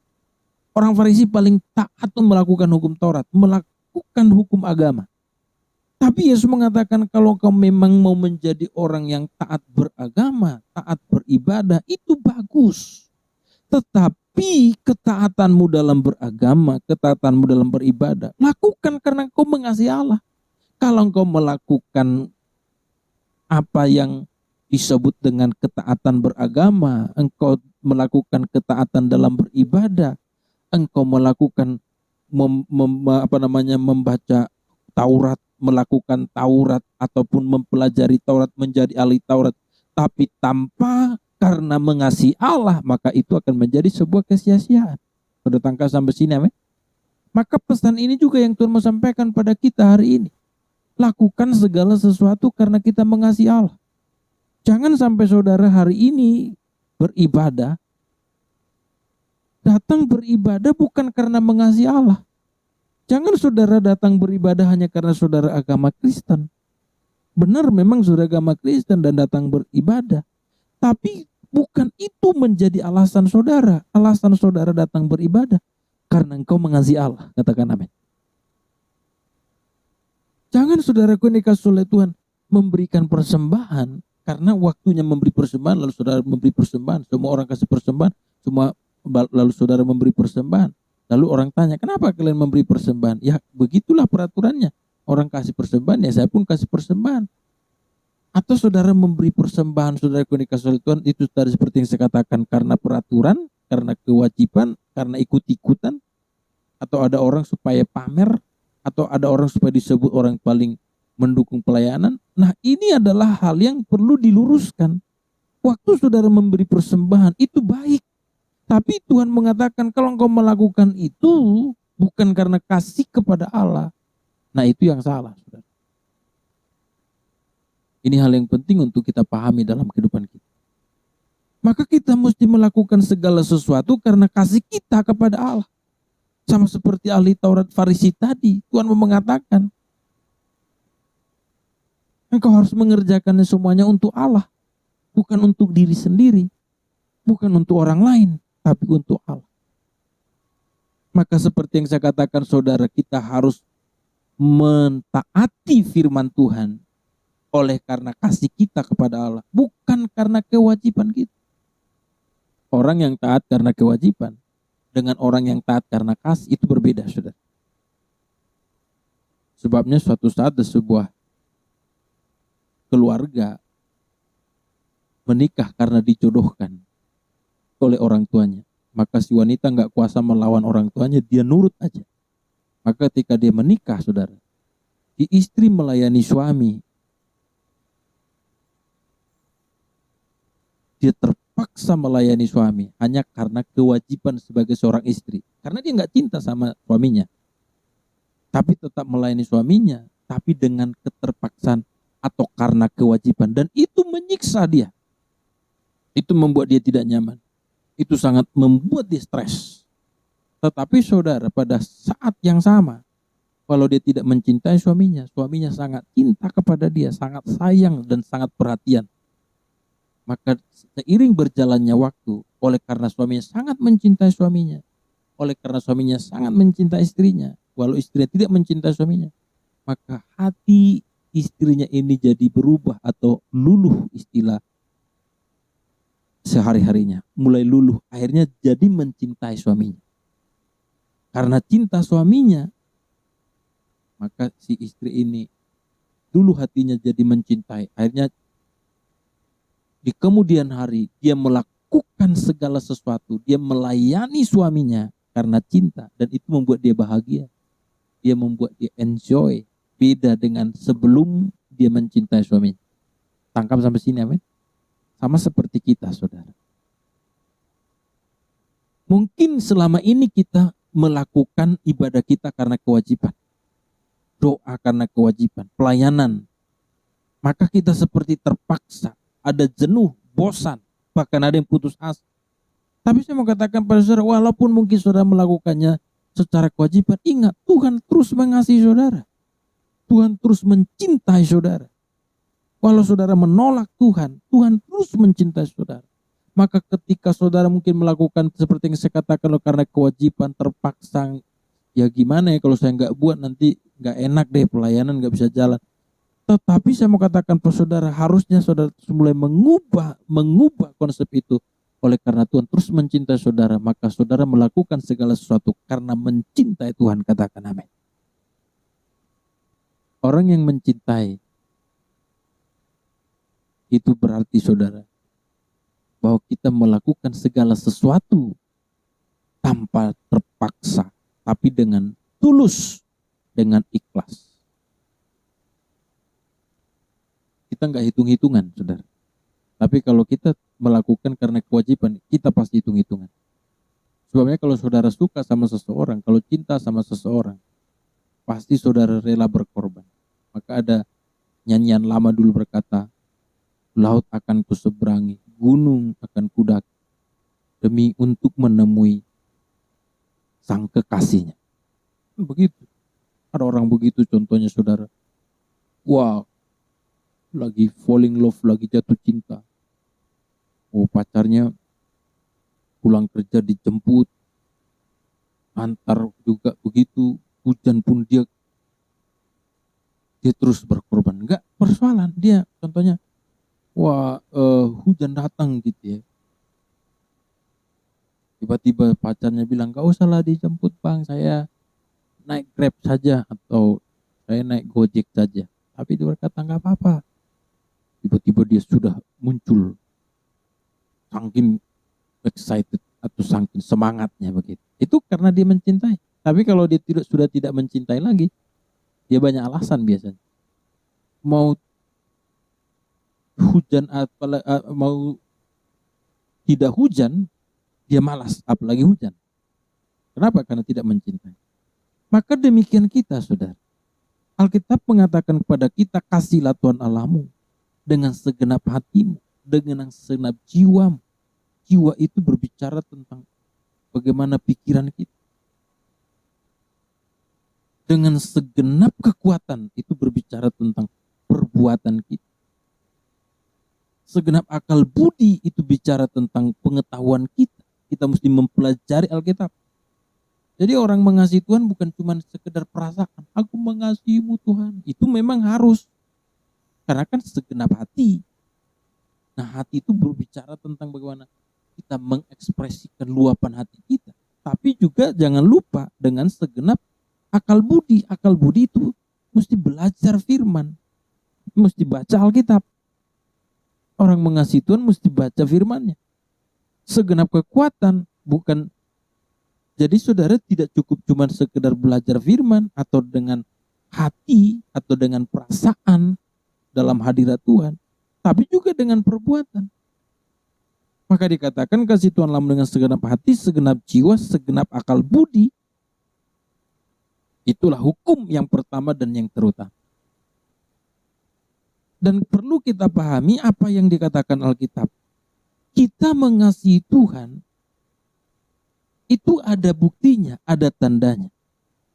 Orang Farisi paling taat melakukan hukum Taurat, melakukan hukum agama. Tapi Yesus mengatakan kalau kau memang mau menjadi orang yang taat beragama, taat beribadah, itu bagus. Tetapi ketaatanmu dalam beragama, ketaatanmu dalam beribadah, lakukan karena kau mengasihi Allah. Kalau engkau melakukan apa yang disebut dengan ketaatan beragama, engkau melakukan ketaatan dalam beribadah, engkau melakukan membaca Taurat, melakukan Taurat ataupun mempelajari Taurat, menjadi ahli Taurat, tapi tanpa karena mengasihi Allah, maka itu akan menjadi sebuah kesia-siaan. Sudah tangkap sampai sini, amin? Maka pesan ini juga yang Tuhan mau sampaikan pada kita hari ini. Lakukan segala sesuatu karena kita mengasihi Allah. Jangan sampai saudara hari ini beribadah, datang beribadah bukan karena mengasihi Allah. Jangan saudara datang beribadah hanya karena saudara agama Kristen. Benar memang saudara agama Kristen dan datang beribadah. Tapi bukan itu menjadi alasan saudara. Alasan saudara datang beribadah karena engkau mengasihi Allah. Katakan amin. Jangan saudaraku yang dikasih oleh Tuhan memberikan persembahan karena waktunya memberi persembahan, lalu saudara memberi persembahan. Semua orang kasih persembahan, lalu saudara memberi persembahan. Lalu orang tanya, kenapa kalian memberi persembahan? Ya begitulah peraturannya. Orang kasih persembahan, ya saya pun kasih persembahan. Atau saudara memberi persembahan, saudaraku yang dikasih oleh Tuhan, itu tadi seperti yang saya katakan, karena peraturan, karena kewajiban, karena ikut-ikutan, atau ada orang supaya pamer, atau ada orang supaya disebut orang paling mendukung pelayanan. Nah, ini adalah hal yang perlu diluruskan. Waktu saudara memberi persembahan itu baik. Tapi Tuhan mengatakan kalau engkau melakukan itu bukan karena kasih kepada Allah. Nah, itu yang salah, saudara. Ini hal yang penting untuk kita pahami dalam kehidupan kita. Maka kita mesti melakukan segala sesuatu karena kasih kita kepada Allah. Sama seperti ahli Taurat Farisi tadi, Tuhan mengatakan, engkau harus mengerjakannya semuanya untuk Allah. Bukan untuk diri sendiri, bukan untuk orang lain, tapi untuk Allah. Maka seperti yang saya katakan saudara, kita harus mentaati firman Tuhan oleh karena kasih kita kepada Allah, bukan karena kewajiban kita. Orang yang taat karena kewajiban dengan orang yang taat karena kasih itu berbeda, saudara. Sebabnya suatu saat ada sebuah keluarga menikah karena dijodohkan oleh orang tuanya. Maka si wanita nggak kuasa melawan orang tuanya, dia nurut aja. Maka ketika dia menikah, saudara, si istri melayani suami. Dia terpaksa melayani suami hanya karena kewajiban sebagai seorang istri. Karena dia nggak cinta sama suaminya. Tapi tetap melayani suaminya, tapi dengan keterpaksaan atau karena kewajiban. Dan itu menyiksa dia. Itu membuat dia tidak nyaman. Itu sangat membuat dia stres. Tetapi saudara, pada saat yang sama, kalau dia tidak mencintai suaminya, suaminya sangat cinta kepada dia, sangat sayang dan sangat perhatian. Maka seiring berjalannya waktu, oleh karena suaminya sangat mencintai suaminya, oleh karena suaminya sangat mencintai istrinya, walau istrinya tidak mencintai suaminya, maka hati istrinya ini jadi berubah atau luluh, istilah sehari-harinya. Mulai luluh, akhirnya jadi mencintai suaminya. Karena cinta suaminya, maka si istri ini dulu hatinya jadi mencintai. Akhirnya di kemudian hari dia melakukan segala sesuatu, dia melayani suaminya karena cinta, dan itu membuat dia bahagia. Dia membuat dia enjoy, beda dengan sebelum dia mencintai suaminya. Tangkap sampai sini, amin. Sama seperti kita, saudara. Mungkin selama ini kita melakukan ibadah kita karena kewajiban, doa karena kewajiban, pelayanan, maka kita seperti terpaksa. Ada jenuh, bosan, bahkan ada yang putus asa. Tapi saya mau katakan pada saudara, walaupun mungkin saudara melakukannya secara kewajiban, ingat Tuhan terus mengasihi saudara. Tuhan terus mencintai saudara. Walau saudara menolak Tuhan, Tuhan terus mencintai saudara. Maka ketika saudara mungkin melakukan seperti yang saya katakan karena kewajiban, terpaksa, ya gimana ya kalau saya nggak buat nanti nggak enak deh, pelayanan nggak bisa jalan. Tetapi saya mau katakan pada saudara, harusnya saudara mulai mengubah konsep itu. Oleh karena Tuhan terus mencintai saudara, maka saudara melakukan segala sesuatu karena mencintai Tuhan. Katakan amin. Orang yang mencintai, itu berarti saudara, bahwa kita melakukan segala sesuatu tanpa terpaksa, tapi dengan tulus, dengan ikhlas. Kita nggak hitung-hitungan, saudara. Tapi kalau kita melakukan karena kewajiban, kita pasti hitung-hitungan. Sebabnya kalau saudara suka sama seseorang, kalau cinta sama seseorang, pasti saudara rela berkorban. Maka ada nyanyian lama dulu berkata, laut akan kuseberangi, gunung akan kudaki, demi untuk menemui sang kekasihnya. Begitu. Ada orang begitu, contohnya saudara. Wah, lagi falling love, lagi jatuh cinta. Oh, pacarnya pulang kerja dijemput, antar juga begitu, hujan pun dia terus berkorban. Enggak persoalan, dia contohnya, wah hujan datang gitu ya. Tiba-tiba pacarnya bilang, gak usah lah dijemput bang, saya naik Grab saja atau saya naik Gojek saja. Tapi dia berkata gak apa-apa. Tiba-tiba dia sudah muncul, saking excited atau saking semangatnya begitu. Itu karena dia mencintai. Tapi kalau dia sudah tidak mencintai lagi, dia banyak alasan biasanya. Mau hujan mau tidak hujan, dia malas, apalagi hujan. Kenapa? Karena tidak mencintai. Maka demikian kita, saudara. Alkitab mengatakan kepada kita, kasihlah Tuhan Allahmu dengan segenap hatimu, dengan segenap jiwamu. Jiwa itu berbicara tentang bagaimana pikiran kita. Dengan segenap kekuatan itu berbicara tentang perbuatan kita. Segenap akal budi itu bicara tentang pengetahuan kita. Kita mesti mempelajari Alkitab. Jadi orang mengasihi Tuhan bukan cuma sekedar perasaan, aku mengasihimu Tuhan. Itu memang harus, karena kan segenap hati. Nah, hati itu berbicara tentang bagaimana kita mengekspresikan luapan hati kita. Tapi juga jangan lupa dengan segenap akal budi. Akal budi itu mesti belajar firman, mesti baca Alkitab. Orang mengasihi Tuhan mesti baca firman-Nya. Segenap kekuatan, bukan. Jadi saudara tidak cukup cuma sekedar belajar firman atau dengan hati atau dengan perasaan dalam hadirat Tuhan, tapi juga dengan perbuatan. Maka dikatakan kasih Tuhan dalam dengan segenap hati, segenap jiwa, segenap akal budi. Itulah hukum yang pertama dan yang terutama. Dan perlu kita pahami apa yang dikatakan Alkitab. Kita mengasihi Tuhan, itu ada buktinya, ada tandanya.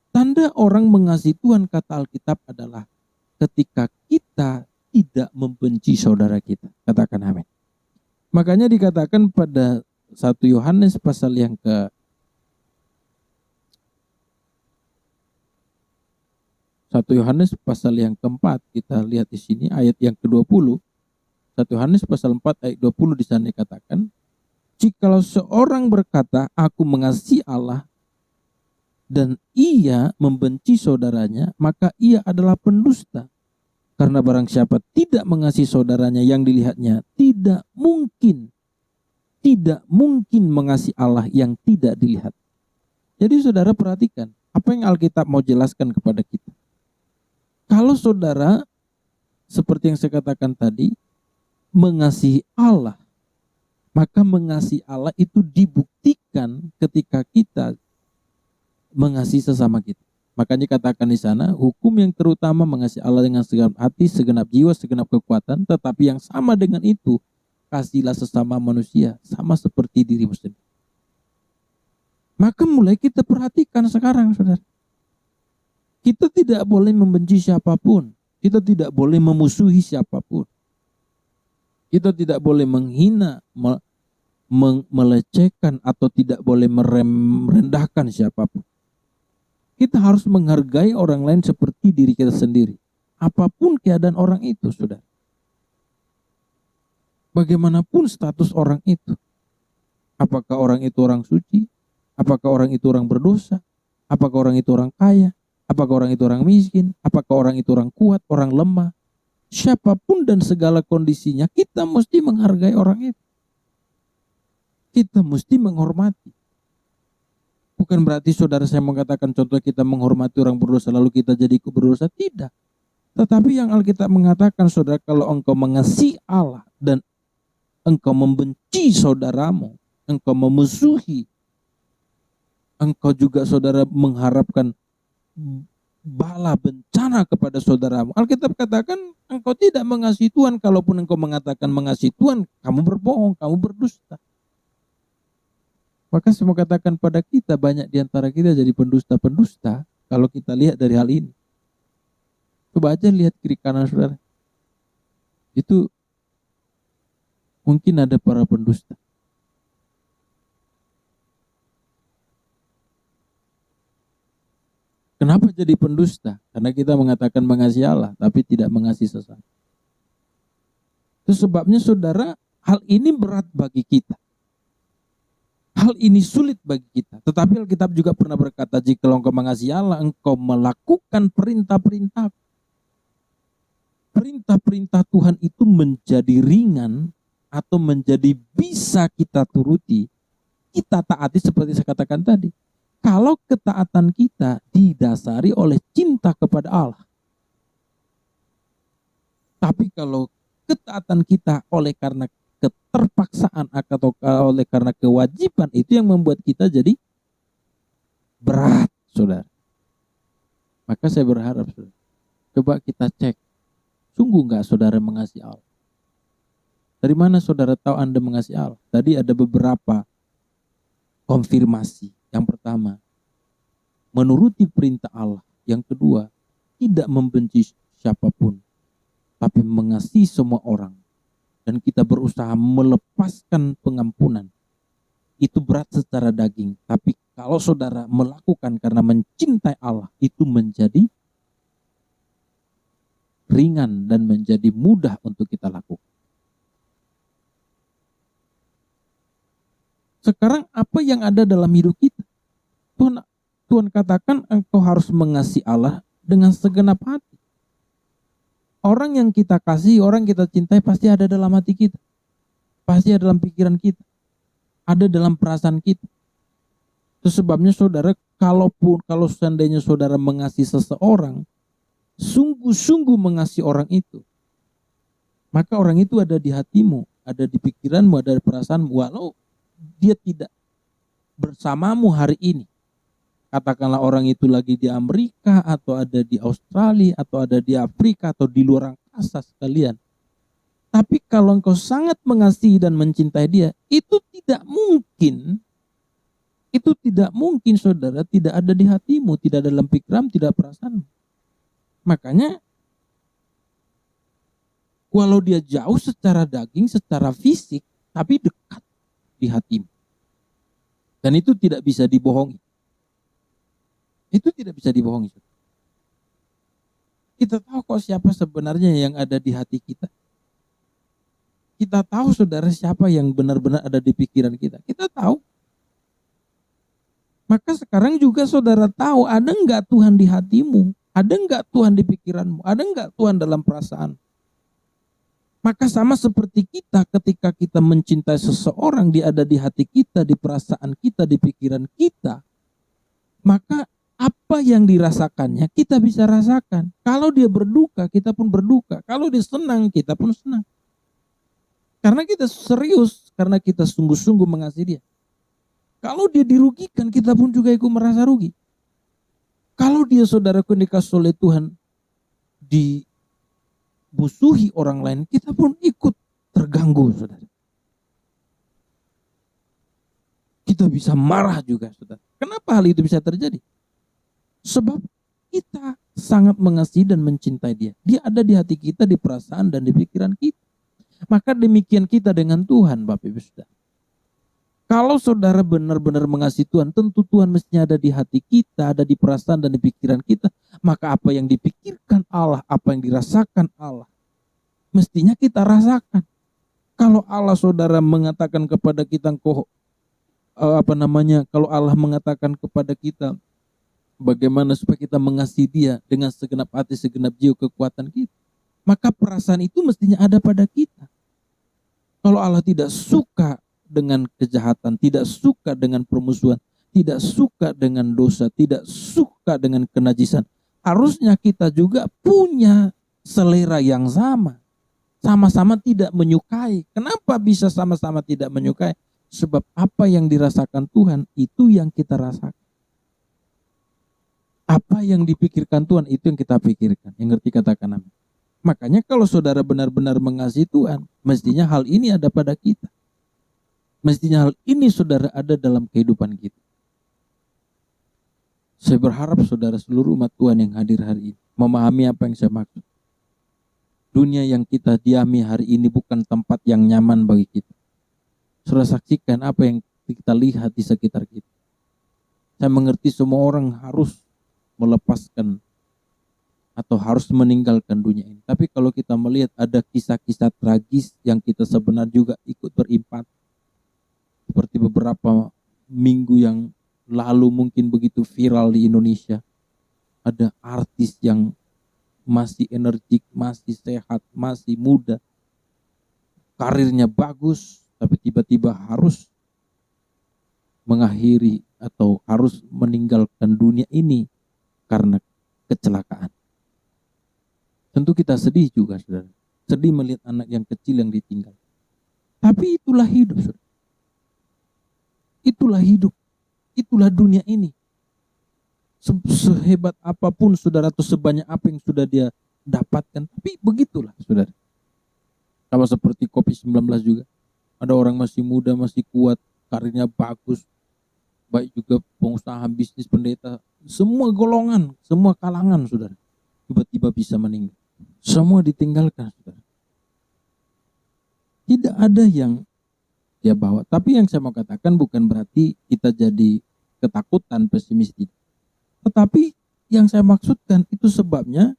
Tanda orang mengasihi Tuhan, kata Alkitab, adalah ketika kita tidak membenci saudara kita. Katakan amin. Makanya dikatakan pada 1 Yohanes pasal yang ke 1 Yohanes pasal yang keempat, kita lihat di sini ayat yang ke-20. 1 Yohanes pasal 4 ayat 20 di sana dikatakan, jikalau seorang berkata, aku mengasihi Allah, dan ia membenci saudaranya, maka ia adalah pendusta. Karena barang siapa tidak mengasihi saudaranya yang dilihatnya, tidak mungkin mengasihi Allah yang tidak dilihat. Jadi saudara perhatikan, apa yang Alkitab mau jelaskan kepada kita. Kalau saudara, seperti yang saya katakan tadi, mengasihi Allah, maka mengasihi Allah itu dibuktikan ketika kita mengasihi sesama kita. Makanya katakan di sana, hukum yang terutama mengasihi Allah dengan segenap hati, segenap jiwa, segenap kekuatan, tetapi yang sama dengan itu, kasihlah sesama manusia, sama seperti dirimu sendiri. Maka mulai kita perhatikan sekarang, saudara. Kita tidak boleh membenci siapapun, kita tidak boleh memusuhi siapapun. Kita tidak boleh menghina, melecehkan, atau tidak boleh merendahkan siapapun. Kita harus menghargai orang lain seperti diri kita sendiri. Apapun keadaan orang itu, saudara. Bagaimanapun status orang itu. Apakah orang itu orang suci? Apakah orang itu orang berdosa? Apakah orang itu orang kaya? Apakah orang itu orang miskin? Apakah orang itu orang kuat, orang lemah? Siapapun dan segala kondisinya, kita mesti menghargai orang itu. Kita mesti menghormati. Bukan berarti saudara saya mengatakan contoh kita menghormati orang berdosa lalu kita jadi ikut berdosa. Tidak. Tetapi yang Alkitab mengatakan, saudara, kalau engkau mengasihi Allah dan engkau membenci saudaramu, engkau memusuhi, engkau juga saudara mengharapkan bala bencana kepada saudaramu. Alkitab katakan engkau tidak mengasihi Tuhan. Kalaupun engkau mengatakan mengasihi Tuhan, kamu berbohong, kamu berdusta. Maka saya mau katakan pada kita, banyak di antara kita jadi pendusta-pendusta kalau kita lihat dari hal ini. Coba aja lihat kiri kanan saudara. Itu mungkin ada para pendusta. Kenapa jadi pendusta? Karena kita mengatakan mengasihi Allah, tapi tidak mengasihi sesama. Itu sebabnya saudara, hal ini berat bagi kita. Hal ini sulit bagi kita. Tetapi Alkitab juga pernah berkata, jika engkau mengasihi Allah, engkau melakukan perintah-perintah. Perintah-perintah Tuhan itu menjadi ringan atau menjadi bisa kita turuti. Kita taati seperti saya katakan tadi. Kalau ketaatan kita didasari oleh cinta kepada Allah. Tapi kalau ketaatan kita oleh karena keterpaksaan atau oleh karena kewajiban, itu yang membuat kita jadi berat, saudara. Maka saya berharap, saudara, coba kita cek, sungguh nggak saudara mengasihi Allah? Dari mana saudara tahu Anda mengasihi Allah? Tadi ada beberapa konfirmasi. Yang pertama, menuruti perintah Allah. Yang kedua, tidak membenci siapapun, tapi mengasihi semua orang. Dan kita berusaha melepaskan pengampunan. itu berat secara daging. Tapi kalau saudara melakukan karena mencintai Allah, itu menjadi ringan dan menjadi mudah untuk kita lakukan. Sekarang apa yang ada dalam hidup kita? Tuhan katakan engkau harus mengasihi Allah dengan segenap hati. Orang yang kita kasih, orang yang kita cintai pasti ada dalam hati kita. Pasti ada dalam pikiran kita. Ada dalam perasaan kita. Itu sebabnya saudara, kalau seandainya saudara mengasihi seseorang, sungguh-sungguh mengasihi orang itu, maka orang itu ada di hatimu, ada di pikiranmu, ada di perasaanmu, walau dia tidak bersamamu hari ini. Katakanlah orang itu lagi di Amerika, atau ada di Australia, atau ada di Afrika, atau di luar angkasa sekalian. Tapi kalau engkau sangat mengasihi dan mencintai dia, itu tidak mungkin saudara tidak ada di hatimu, tidak dalam pikiran, tidak perasaanmu. Makanya walau dia jauh secara daging, secara fisik, tapi dekat di hatimu. Dan itu tidak bisa dibohongi. Itu tidak bisa dibohongi. Kita tahu kok siapa sebenarnya yang ada di hati kita. Kita tahu saudara siapa yang benar-benar ada di pikiran kita. Kita tahu. Maka sekarang juga saudara tahu, ada enggak Tuhan di hatimu? Ada enggak Tuhan di pikiranmu? Ada enggak Tuhan dalam perasaan? Maka sama seperti kita ketika kita mencintai seseorang, dia ada di hati kita, di perasaan kita, di pikiran kita. Maka apa yang dirasakannya kita bisa rasakan. Kalau dia berduka, kita pun berduka. Kalau dia senang, kita pun senang. Karena kita serius, karena kita sungguh-sungguh mengasihi dia. Kalau dia dirugikan, kita pun juga ikut merasa rugi. Kalau dia saudaraku dikasih oleh Tuhan dimusuhi orang lain, kita pun ikut terganggu, saudara. Kita bisa marah juga, saudara. Kenapa hal itu bisa terjadi? Sebab kita sangat mengasihi dan mencintai dia. Dia ada di hati kita, di perasaan dan di pikiran kita. Maka demikian kita dengan Tuhan, Bapak Ibu Saudara. Kalau saudara benar-benar mengasihi Tuhan, tentu Tuhan mestinya ada di hati kita, ada di perasaan dan di pikiran kita. Maka apa yang dipikirkan Allah, apa yang dirasakan Allah, mestinya kita rasakan. Kalau Allah saudara mengatakan kepada kita, kalau Allah mengatakan kepada kita, bagaimana supaya kita mengasihi dia dengan segenap hati, segenap jiwa, kekuatan kita, maka perasaan itu mestinya ada pada kita. Kalau Allah tidak suka dengan kejahatan, tidak suka dengan permusuhan, tidak suka dengan dosa, tidak suka dengan kenajisan, harusnya kita juga punya selera yang sama. Sama-sama tidak menyukai. Kenapa bisa sama-sama tidak menyukai? Sebab apa yang dirasakan Tuhan, itu yang kita rasakan. Apa yang dipikirkan Tuhan, itu yang kita pikirkan. Yang ngerti katakan amin. Makanya kalau saudara benar-benar mengasihi Tuhan, mestinya hal ini ada pada kita. Mestinya hal ini saudara ada dalam kehidupan kita. Saya berharap saudara seluruh umat Tuhan yang hadir hari ini memahami apa yang saya maksud. Dunia yang kita diami hari ini bukan tempat yang nyaman bagi kita. Saudara saksikan apa yang kita lihat di sekitar kita. Saya mengerti semua orang harus melepaskan atau harus meninggalkan dunia ini. Tapi kalau kita melihat ada kisah-kisah tragis yang kita sebenarnya juga ikut berimpat. Seperti beberapa minggu yang lalu mungkin begitu viral di Indonesia. Ada artis yang masih energik, masih sehat, masih muda. Karirnya bagus, tapi tiba-tiba harus mengakhiri atau harus meninggalkan dunia ini karena kecelakaan. Tentu kita sedih juga, saudara. Sedih melihat anak yang kecil yang ditinggal. Tapi itulah hidup, saudara. Itulah hidup. Itulah dunia ini. Sehebat apapun, saudara, atau sebanyak apa yang sudah dia dapatkan. Tapi begitulah, saudara. Sama seperti COVID-19 juga. Ada orang masih muda, masih kuat, karirnya bagus. Baik juga pengusaha, bisnis, pendeta. Semua golongan, semua kalangan, saudara. Tiba-tiba bisa meninggal. Semua ditinggalkan, saudara. Tidak ada yang dia bawa. Tapi yang saya mau katakan bukan berarti kita jadi ketakutan, pesimis, tidak. Tetapi yang saya maksudkan itu sebabnya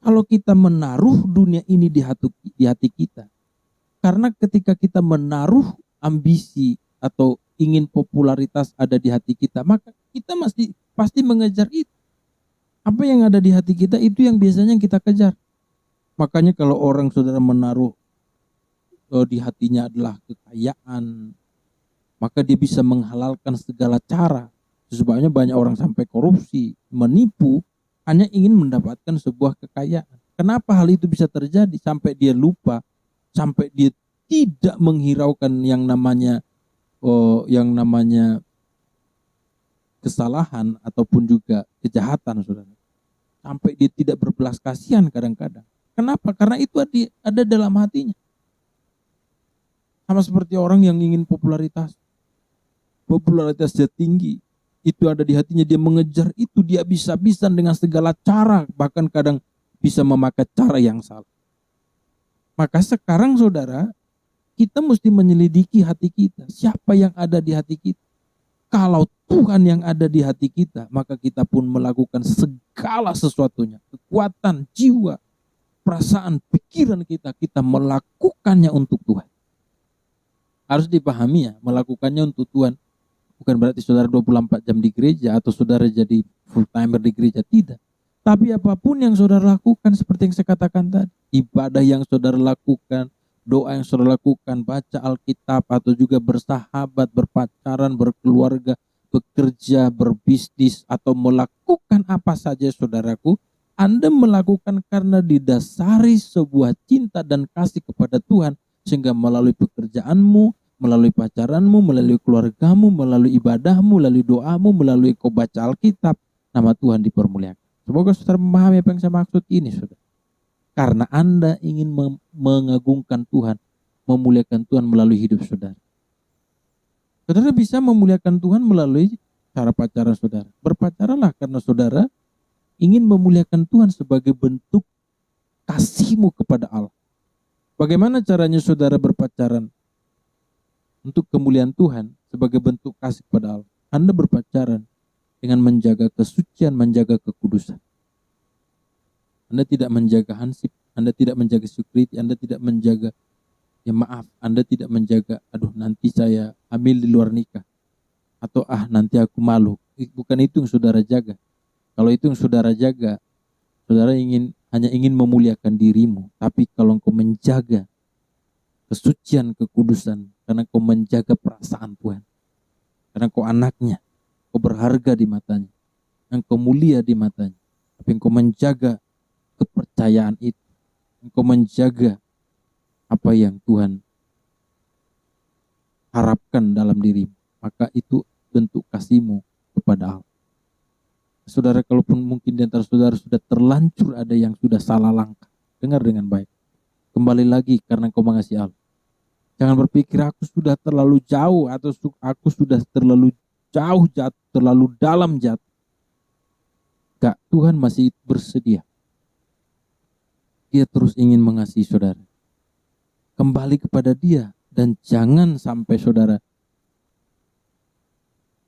kalau kita menaruh dunia ini di hati kita. Karena ketika kita menaruh ambisi atau ingin popularitas ada di hati kita, maka kita pasti mengejar itu. Apa yang ada di hati kita itu yang biasanya kita kejar. Makanya kalau orang saudara menaruh di hatinya adalah kekayaan, maka dia bisa menghalalkan segala cara. Sebabnya banyak orang sampai korupsi, menipu, hanya ingin mendapatkan sebuah kekayaan. Kenapa hal itu bisa terjadi? Sampai dia lupa, sampai dia tidak menghiraukan yang namanya kesalahan ataupun juga kejahatan, saudara. Sampai dia tidak berbelas kasihan kadang-kadang. Kenapa? Karena itu ada dalam hatinya. Sama seperti orang yang ingin popularitas. Popularitasnya tinggi. Itu ada di hatinya, dia mengejar itu, dia bisa-bisan dengan segala cara. Bahkan kadang bisa memakai cara yang salah. Maka sekarang saudara, kita mesti menyelidiki hati kita. Siapa yang ada di hati kita? Kalau Tuhan yang ada di hati kita, maka kita pun melakukan segala sesuatunya. Kekuatan, jiwa, perasaan, pikiran kita melakukannya untuk Tuhan. Harus dipahami ya, melakukannya untuk Tuhan. Bukan berarti saudara 24 jam di gereja atau saudara jadi full timer di gereja, tidak. Tapi apapun yang saudara lakukan seperti yang saya katakan tadi, ibadah yang saudara lakukan, doa yang saudara lakukan, baca Alkitab atau juga bersahabat, berpacaran, berkeluarga, bekerja, berbisnis atau melakukan apa saja saudaraku, Anda melakukan karena didasari sebuah cinta dan kasih kepada Tuhan. Sehingga melalui pekerjaanmu, melalui pacaranmu, melalui keluargamu, melalui ibadahmu, melalui doamu, melalui kau baca Alkitab, nama Tuhan dipermuliakan. Semoga saudara memahami apa yang saya maksud ini, saudara. Karena Anda ingin mengagungkan Tuhan, memuliakan Tuhan melalui hidup saudara. Saudara bisa memuliakan Tuhan melalui cara pacaran saudara. Berpacaranlah karena saudara ingin memuliakan Tuhan sebagai bentuk kasihmu kepada Allah. Bagaimana caranya saudara berpacaran untuk kemuliaan Tuhan sebagai bentuk kasih kepada Allah? Anda berpacaran dengan menjaga kesucian, menjaga kekudusan. Anda tidak menjaga hansip, Anda tidak menjaga security, Anda tidak menjaga, Anda tidak menjaga, nanti saya hamil di luar nikah. Atau nanti aku malu. Bukan itu yang saudara jaga. Kalau itu yang saudara jaga, saudara hanya ingin memuliakan dirimu. Tapi kalau engkau menjaga kesucian, kekudusan, karena engkau menjaga perasaan Tuhan, karena engkau anaknya, engkau berharga di matanya, engkau mulia di matanya, tapi engkau menjaga kepercayaan itu, engkau menjaga apa yang Tuhan harapkan dalam dirimu, maka itu bentuk kasihmu kepada Allah. Saudara, kalaupun mungkin di antara saudara sudah terlanjur ada yang sudah salah langkah, dengar dengan baik. Kembali lagi karena engkau mengasihi Allah. Jangan berpikir aku sudah terlalu jauh atau aku sudah terlalu jauh jatuh, terlalu dalam jatuh. Enggak, Tuhan masih bersedia. Dia terus ingin mengasihi saudara. Kembali kepada Dia dan jangan sampai saudara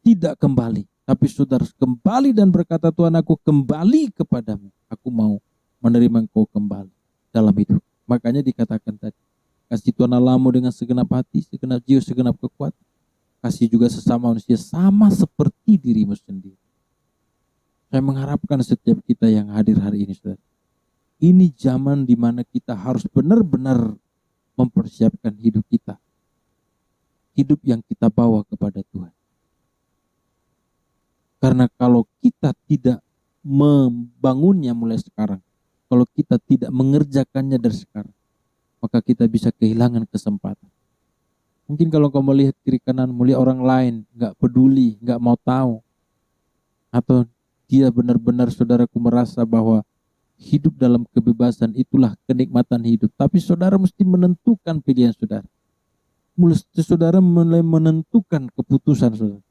tidak kembali. Tapi saudara kembali dan berkata, Tuhan, aku kembali kepadamu. Aku mau menerima engkau kembali dalam hidup. Makanya dikatakan tadi, kasih Tuhan Allahmu dengan segenap hati, segenap jiwa, segenap kekuatan. Kasih juga sesama manusia sama seperti dirimu sendiri. Saya mengharapkan setiap kita yang hadir hari ini, saudara. Ini zaman di mana kita harus benar-benar mempersiapkan hidup kita. Hidup yang kita bawa kepada Tuhan. Karena kalau kita tidak membangunnya mulai sekarang, kalau kita tidak mengerjakannya dari sekarang, maka kita bisa kehilangan kesempatan. Mungkin kalau kau melihat kiri kanan, melihat orang lain, gak peduli, gak mau tahu. Atau dia benar-benar saudaraku merasa bahwa hidup dalam kebebasan itulah kenikmatan hidup. Tapi saudara mesti menentukan pilihan saudara. Mesti saudara mulai menentukan keputusan saudara.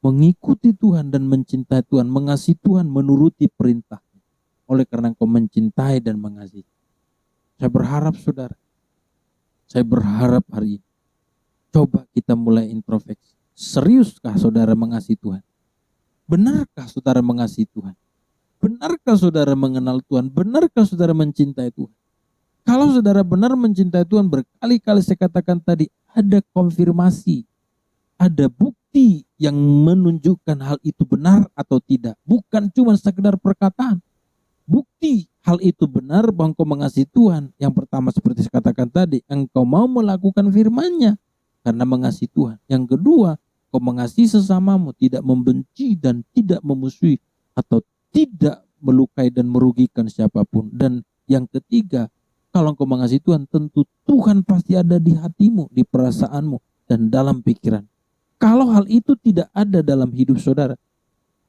Mengikuti Tuhan dan mencintai Tuhan, mengasihi Tuhan, menuruti perintah. Oleh karena engkau mencintai dan mengasihi. Saya berharap saudara, saya berharap hari ini Coba kita mulai introspeksi. Seriuskah saudara mengasihi Tuhan? Benarkah saudara mengasihi Tuhan? Benarkah saudara mengenal Tuhan? Benarkah saudara mencintai Tuhan? Kalau saudara benar mencintai Tuhan, berkali-kali saya katakan tadi, ada konfirmasi, ada bukti yang menunjukkan hal itu benar atau tidak. Bukan cuma sekedar perkataan. Bukti hal itu benar bahwa engkau mengasihi Tuhan. Yang pertama seperti saya katakan tadi, engkau mau melakukan firman-Nya karena mengasihi Tuhan. Yang kedua, engkau mengasihi sesamamu, tidak membenci dan tidak memusuhi atau tidak melukai dan merugikan siapapun. Dan yang ketiga, kalau engkau mengasihi Tuhan, tentu Tuhan pasti ada di hatimu, di perasaanmu, dan dalam pikiran. Kalau hal itu tidak ada dalam hidup saudara,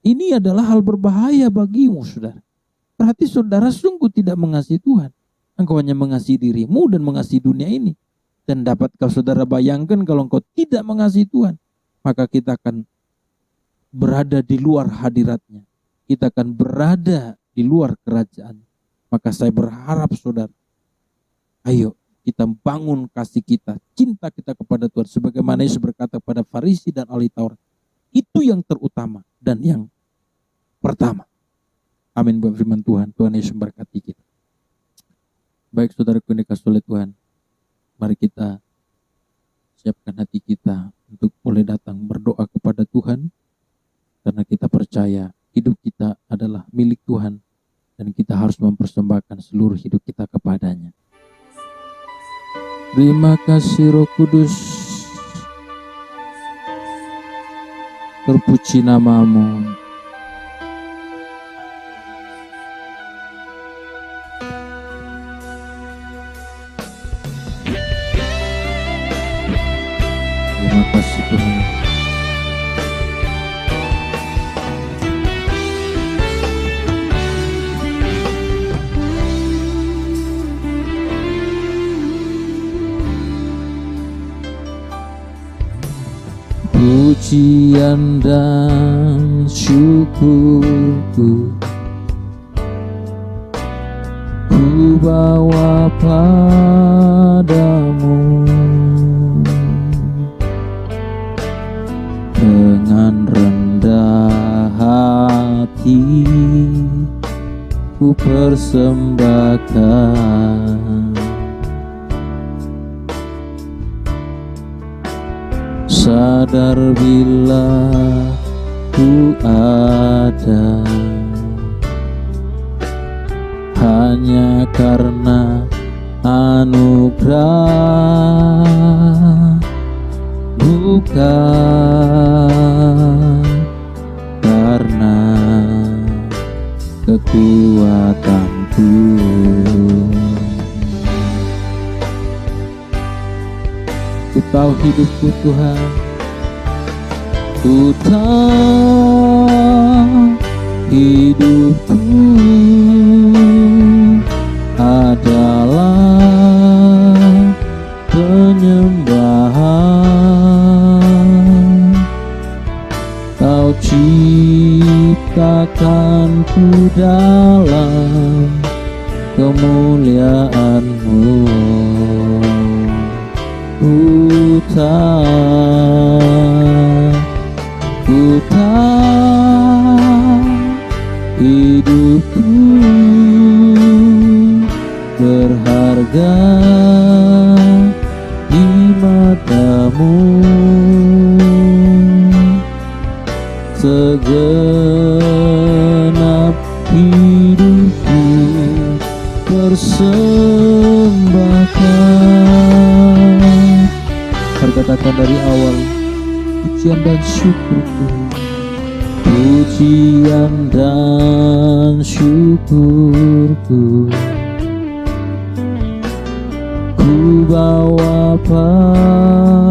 ini adalah hal berbahaya bagimu, saudara. Berarti saudara sungguh tidak mengasihi Tuhan. Engkau hanya mengasihi dirimu dan mengasihi dunia ini. Dan dapatkah saudara bayangkan kalau engkau tidak mengasihi Tuhan, maka kita akan berada di luar hadirat-Nya. Kita akan berada di luar kerajaan. Maka saya berharap saudara, ayo kita bangun kasih kita, cinta kita kepada Tuhan. Sebagaimana Yesus berkata kepada Farisi dan ahli Taurat. Itu yang terutama dan yang pertama. Amin buat firman Tuhan. Tuhan Yesus memberkati kita. Baik saudaraku yang dikasihi oleh Tuhan, mari kita siapkan hati kita untuk mulai datang berdoa kepada Tuhan. Karena kita percaya hidup kita adalah milik Tuhan. Dan kita harus mempersembahkan seluruh hidup kita kepadanya. Terima kasih Roh Kudus. Terpuji nama-Mu. Terima kasih Tuhan. Pujian dan syukurku ku bawa padamu dengan rendah hati ku persembahkan. Sadar bila ku ada hanya karena anugerah, bukan karena kekuatanku. Ku tahu hidupku Tuhan, ku tahu hidupku adalah penyembahan. Kau ciptakanku dalam kemuliaan-Mu. Ku tahu hidupku berharga di mata-Mu. Segenap hidupku persembahkan. Katakan dari awal, pujian dan syukurku, pujian dan syukurku ku bawa padamu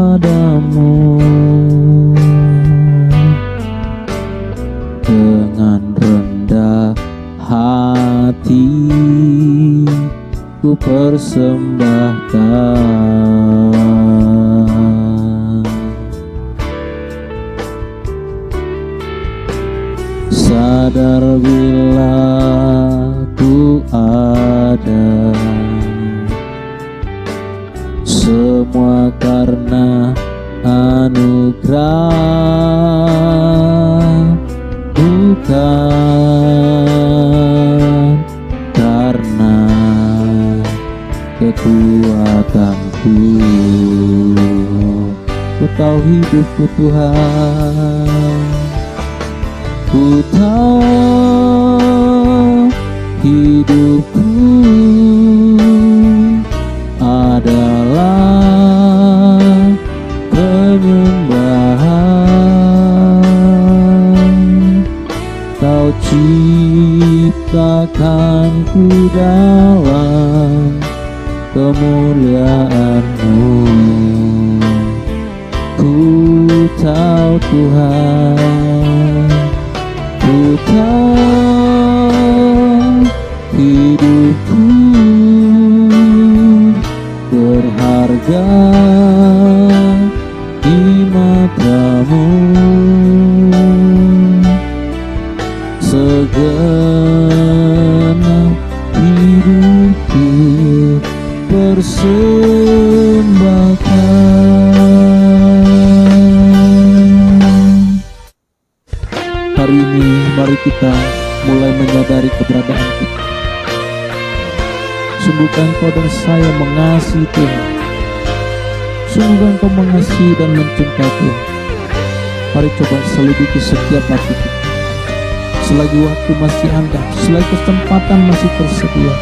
dengan rendah hati ku persembahkan. Sadar bila ku ada semua karena kekuatanku. Ku tahu hidupku Tuhan, ku tahu hidupku adalah penyembahan. Kau ciptakanku dalam kemuliaan-Mu. Ku tahu Tuhan, ku tahu hidupku berharga di mata-Mu. Segenap hidupku persembahkan. Hari ini mari kita mulai menyadari keberadaan kita. Sungguhkah Engkau dan saya mengasihi Tuhan? Sungguhkah Engkau mengasihi dan mencintai Tuhan? Mari coba selidiki setiap hati kita. Selagi waktu masih ada, selagi kesempatan masih tersedia,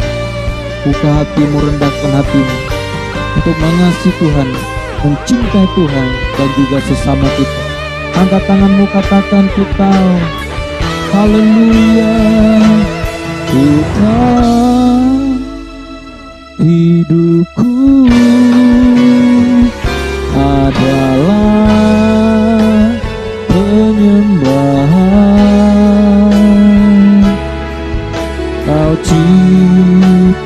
buka hatimu, rendahkan hatimu untuk mengasihi Tuhan, mencintai Tuhan dan juga sesama kita. Angkat tanganmu, katakan, ku tahu. Haleluya. Ku tahu hidupku adalah penyembahan. Kau ciptakanku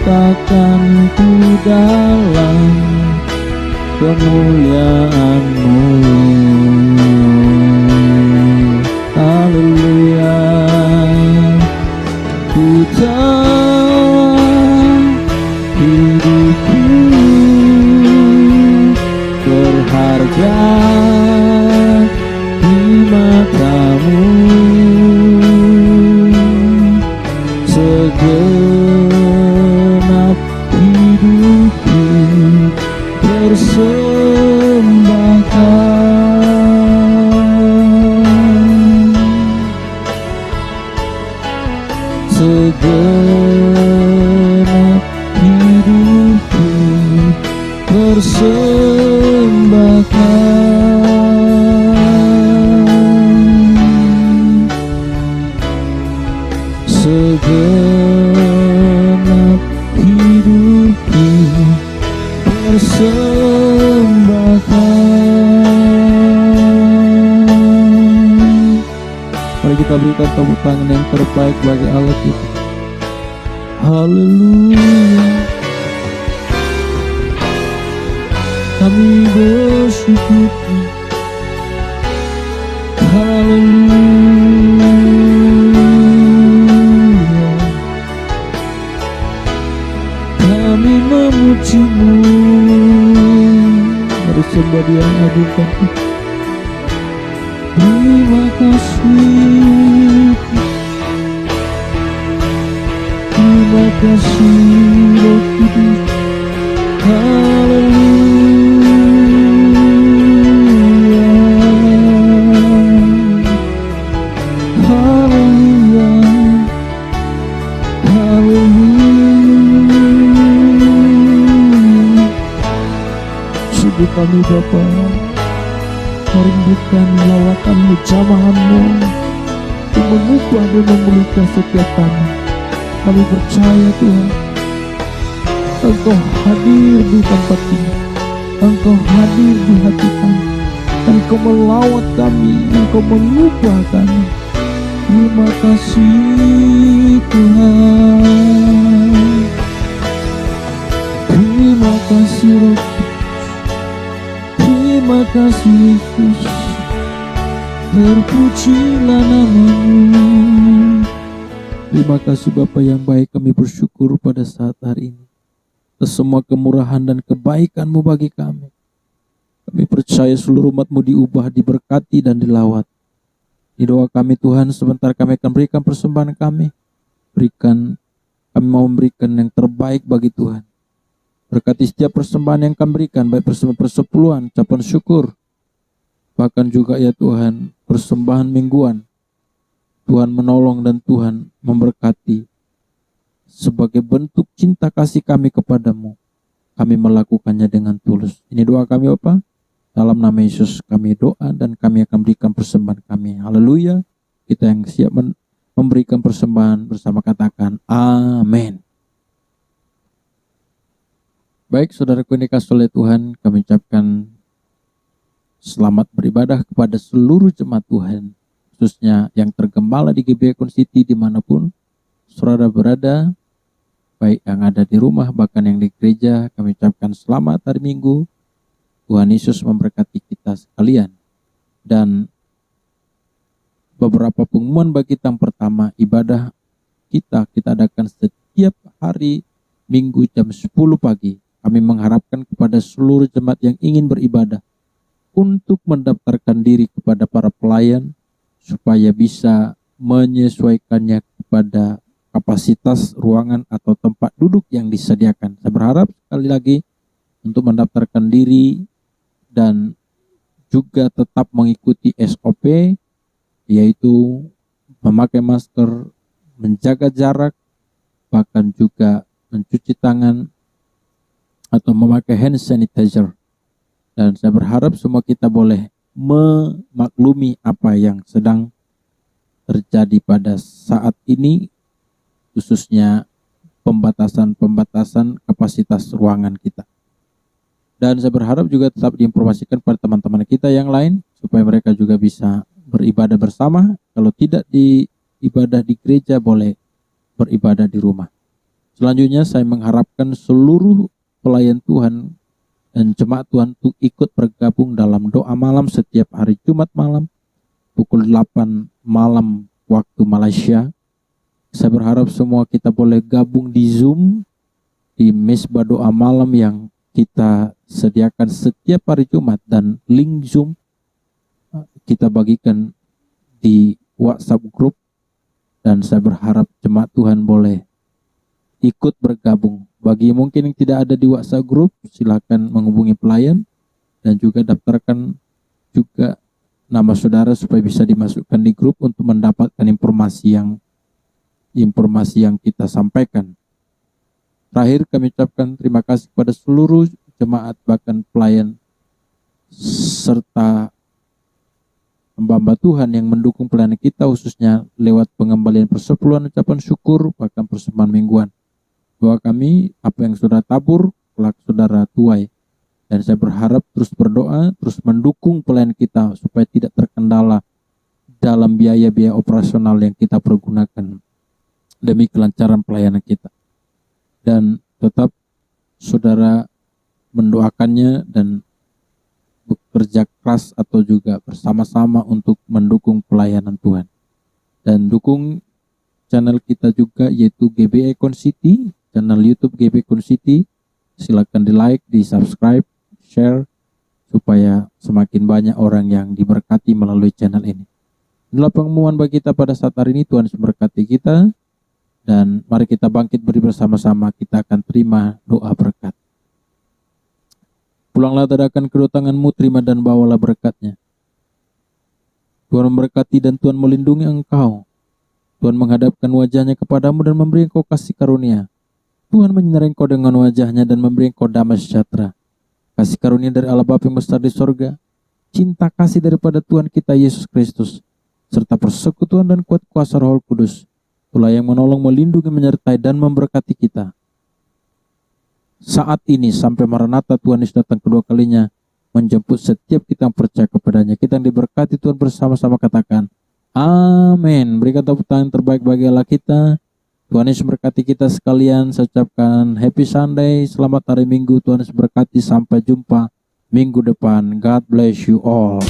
dalam kemuliaan-Mu. Haleluya. Ku tahu hidupku berharga di mata-Mu. Segenap hidupku persembahkan. Segenap hidupku persembahkan. Segenap hidupku persembahkan. Mari kita berikan tepuk tangan yang terbaik bagi Allah kita. Haleluya. Kami bersyukur. Haleluya. Kami memuji-Mu. Mari sembah Dia, agungkan Dia. Terima kasih. Terima kasih Roh Kudus. Haleluya. Haleluya. Haleluya. Sungguh kami Bapa merindukan lawatan-Mu, jamahan-Mu untuk mengubah dan memulihkan setiap kami. Kami percaya Tuhan, Engkau hadir di tempat ini, Engkau hadir di hati kami, Engkau melawat kami, Engkau mengubah kami. Terima kasih Tuhan. Terima kasih Roh Kudus. Terima kasih Yesus. Terpujilah nama-Mu. Terima kasih Bapa yang baik, kami bersyukur pada saat hari ini atas semua kemurahan dan kebaikan-Mu bagi kami. Kami percaya seluruh umat-Mu diubah, diberkati dan dilawat. Di doa kami Tuhan, sebentar kami akan berikan persembahan kami. Kami mau memberikan yang terbaik bagi Tuhan. Berkati setiap persembahan yang kami berikan, baik persembahan persepuluhan, ucapan syukur, bahkan juga ya Tuhan, persembahan mingguan. Tuhan menolong dan Tuhan memberkati. Sebagai bentuk cinta kasih kami kepadamu, kami melakukannya dengan tulus. Ini doa kami Bapa. Dalam nama Yesus kami doa dan kami akan berikan persembahan kami. Haleluya. Kita yang siap memberikan persembahan bersama katakan amin. Baik saudaraku yang dikasihi oleh Tuhan, kami ucapkan selamat beribadah kepada seluruh jemaat Tuhan, khususnya yang tergembala di GBI Icon City dimanapun saudara berada, baik yang ada di rumah bahkan yang di gereja. Kami ucapkan selamat hari Minggu. Tuhan Yesus memberkati kita sekalian. Dan beberapa pengumuman bagi kita. Yang pertama, ibadah kita adakan setiap hari Minggu jam 10 pagi. Kami mengharapkan kepada seluruh jemaat yang ingin beribadah untuk mendaftarkan diri kepada para pelayan supaya bisa menyesuaikannya kepada kapasitas ruangan atau tempat duduk yang disediakan. Saya berharap sekali lagi untuk mendaftarkan diri dan juga tetap mengikuti SOP, yaitu memakai masker, menjaga jarak, bahkan juga mencuci tangan atau memakai hand sanitizer. Dan saya berharap semua kita boleh memaklumi apa yang sedang terjadi pada saat ini, khususnya pembatasan kapasitas ruangan kita. Dan saya berharap juga tetap diinformasikan pada teman-teman kita yang lain supaya mereka juga bisa beribadah bersama. Kalau tidak ibadah di gereja, boleh beribadah di rumah. Selanjutnya saya mengharapkan seluruh pelayan Tuhan dan jemaat Tuhan untuk ikut bergabung dalam doa malam setiap hari Jumat malam pukul 8 malam waktu Malaysia. Saya berharap semua kita boleh gabung di Zoom, di mesbah doa malam yang kita sediakan setiap hari Jumat, dan link Zoom kita bagikan di WhatsApp group. Dan saya berharap jemaat Tuhan boleh ikut bergabung. Bagi mungkin yang tidak ada di WhatsApp group, silakan menghubungi pelayan dan juga daftarkan juga nama saudara supaya bisa dimasukkan di grup untuk mendapatkan informasi yang kita sampaikan. Terakhir kami ucapkan terima kasih kepada seluruh jemaat bahkan pelayan serta hamba-hamba Tuhan yang mendukung pelayanan kita, khususnya lewat pengembalian persepuluhan, ucapan syukur, bahkan persembahan mingguan. Doa kami, apa yang saudara tabur, kelak saudara tuai. Dan saya berharap terus berdoa, terus mendukung pelayanan kita supaya tidak terkendala dalam biaya-biaya operasional yang kita pergunakan demi kelancaran pelayanan kita. Dan tetap saudara mendoakannya dan bekerja keras atau juga bersama-sama untuk mendukung pelayanan Tuhan. Dan dukung channel kita juga, yaitu GBI Icon City, channel YouTube GBI Icon City. Silakan di like, di subscribe, share, supaya semakin banyak orang yang diberkati melalui channel ini. Inilah pengumuman bagi kita pada saat hari ini. Tuhan memberkati kita, dan mari kita bangkit beri bersama-sama. Kita akan terima doa berkat. Pulanglah tadakan kedua tanganmu, terima dan bawalah berkatnya. Tuhan memberkati dan Tuhan melindungi engkau. Tuhan menghadapkan wajahnya kepadamu dan memberi engkau kasih karunia. Tuhan menyinari engkau dengan wajahnya dan memberi engkau damai sejahtera. Kasih karunia dari Allah Bapa yang besar di sorga, cinta kasih daripada Tuhan kita Yesus Kristus, serta persekutuan dan kuat kuasa Roh Kudus, itulah yang menolong, melindungi, menyertai, dan memberkati kita saat ini sampai Maranatha Tuhan Yesus datang kedua kalinya, menjemput setiap kita yang percaya kepadanya. Kita yang diberkati Tuhan bersama-sama katakan amin. Berikan tepuk tangan terbaik bagi Allah kita. Tuhan Yesus berkati kita sekalian. Saya ucapkan happy Sunday, selamat hari Minggu. Tuhan Yesus berkati, sampai jumpa minggu depan. God bless you all.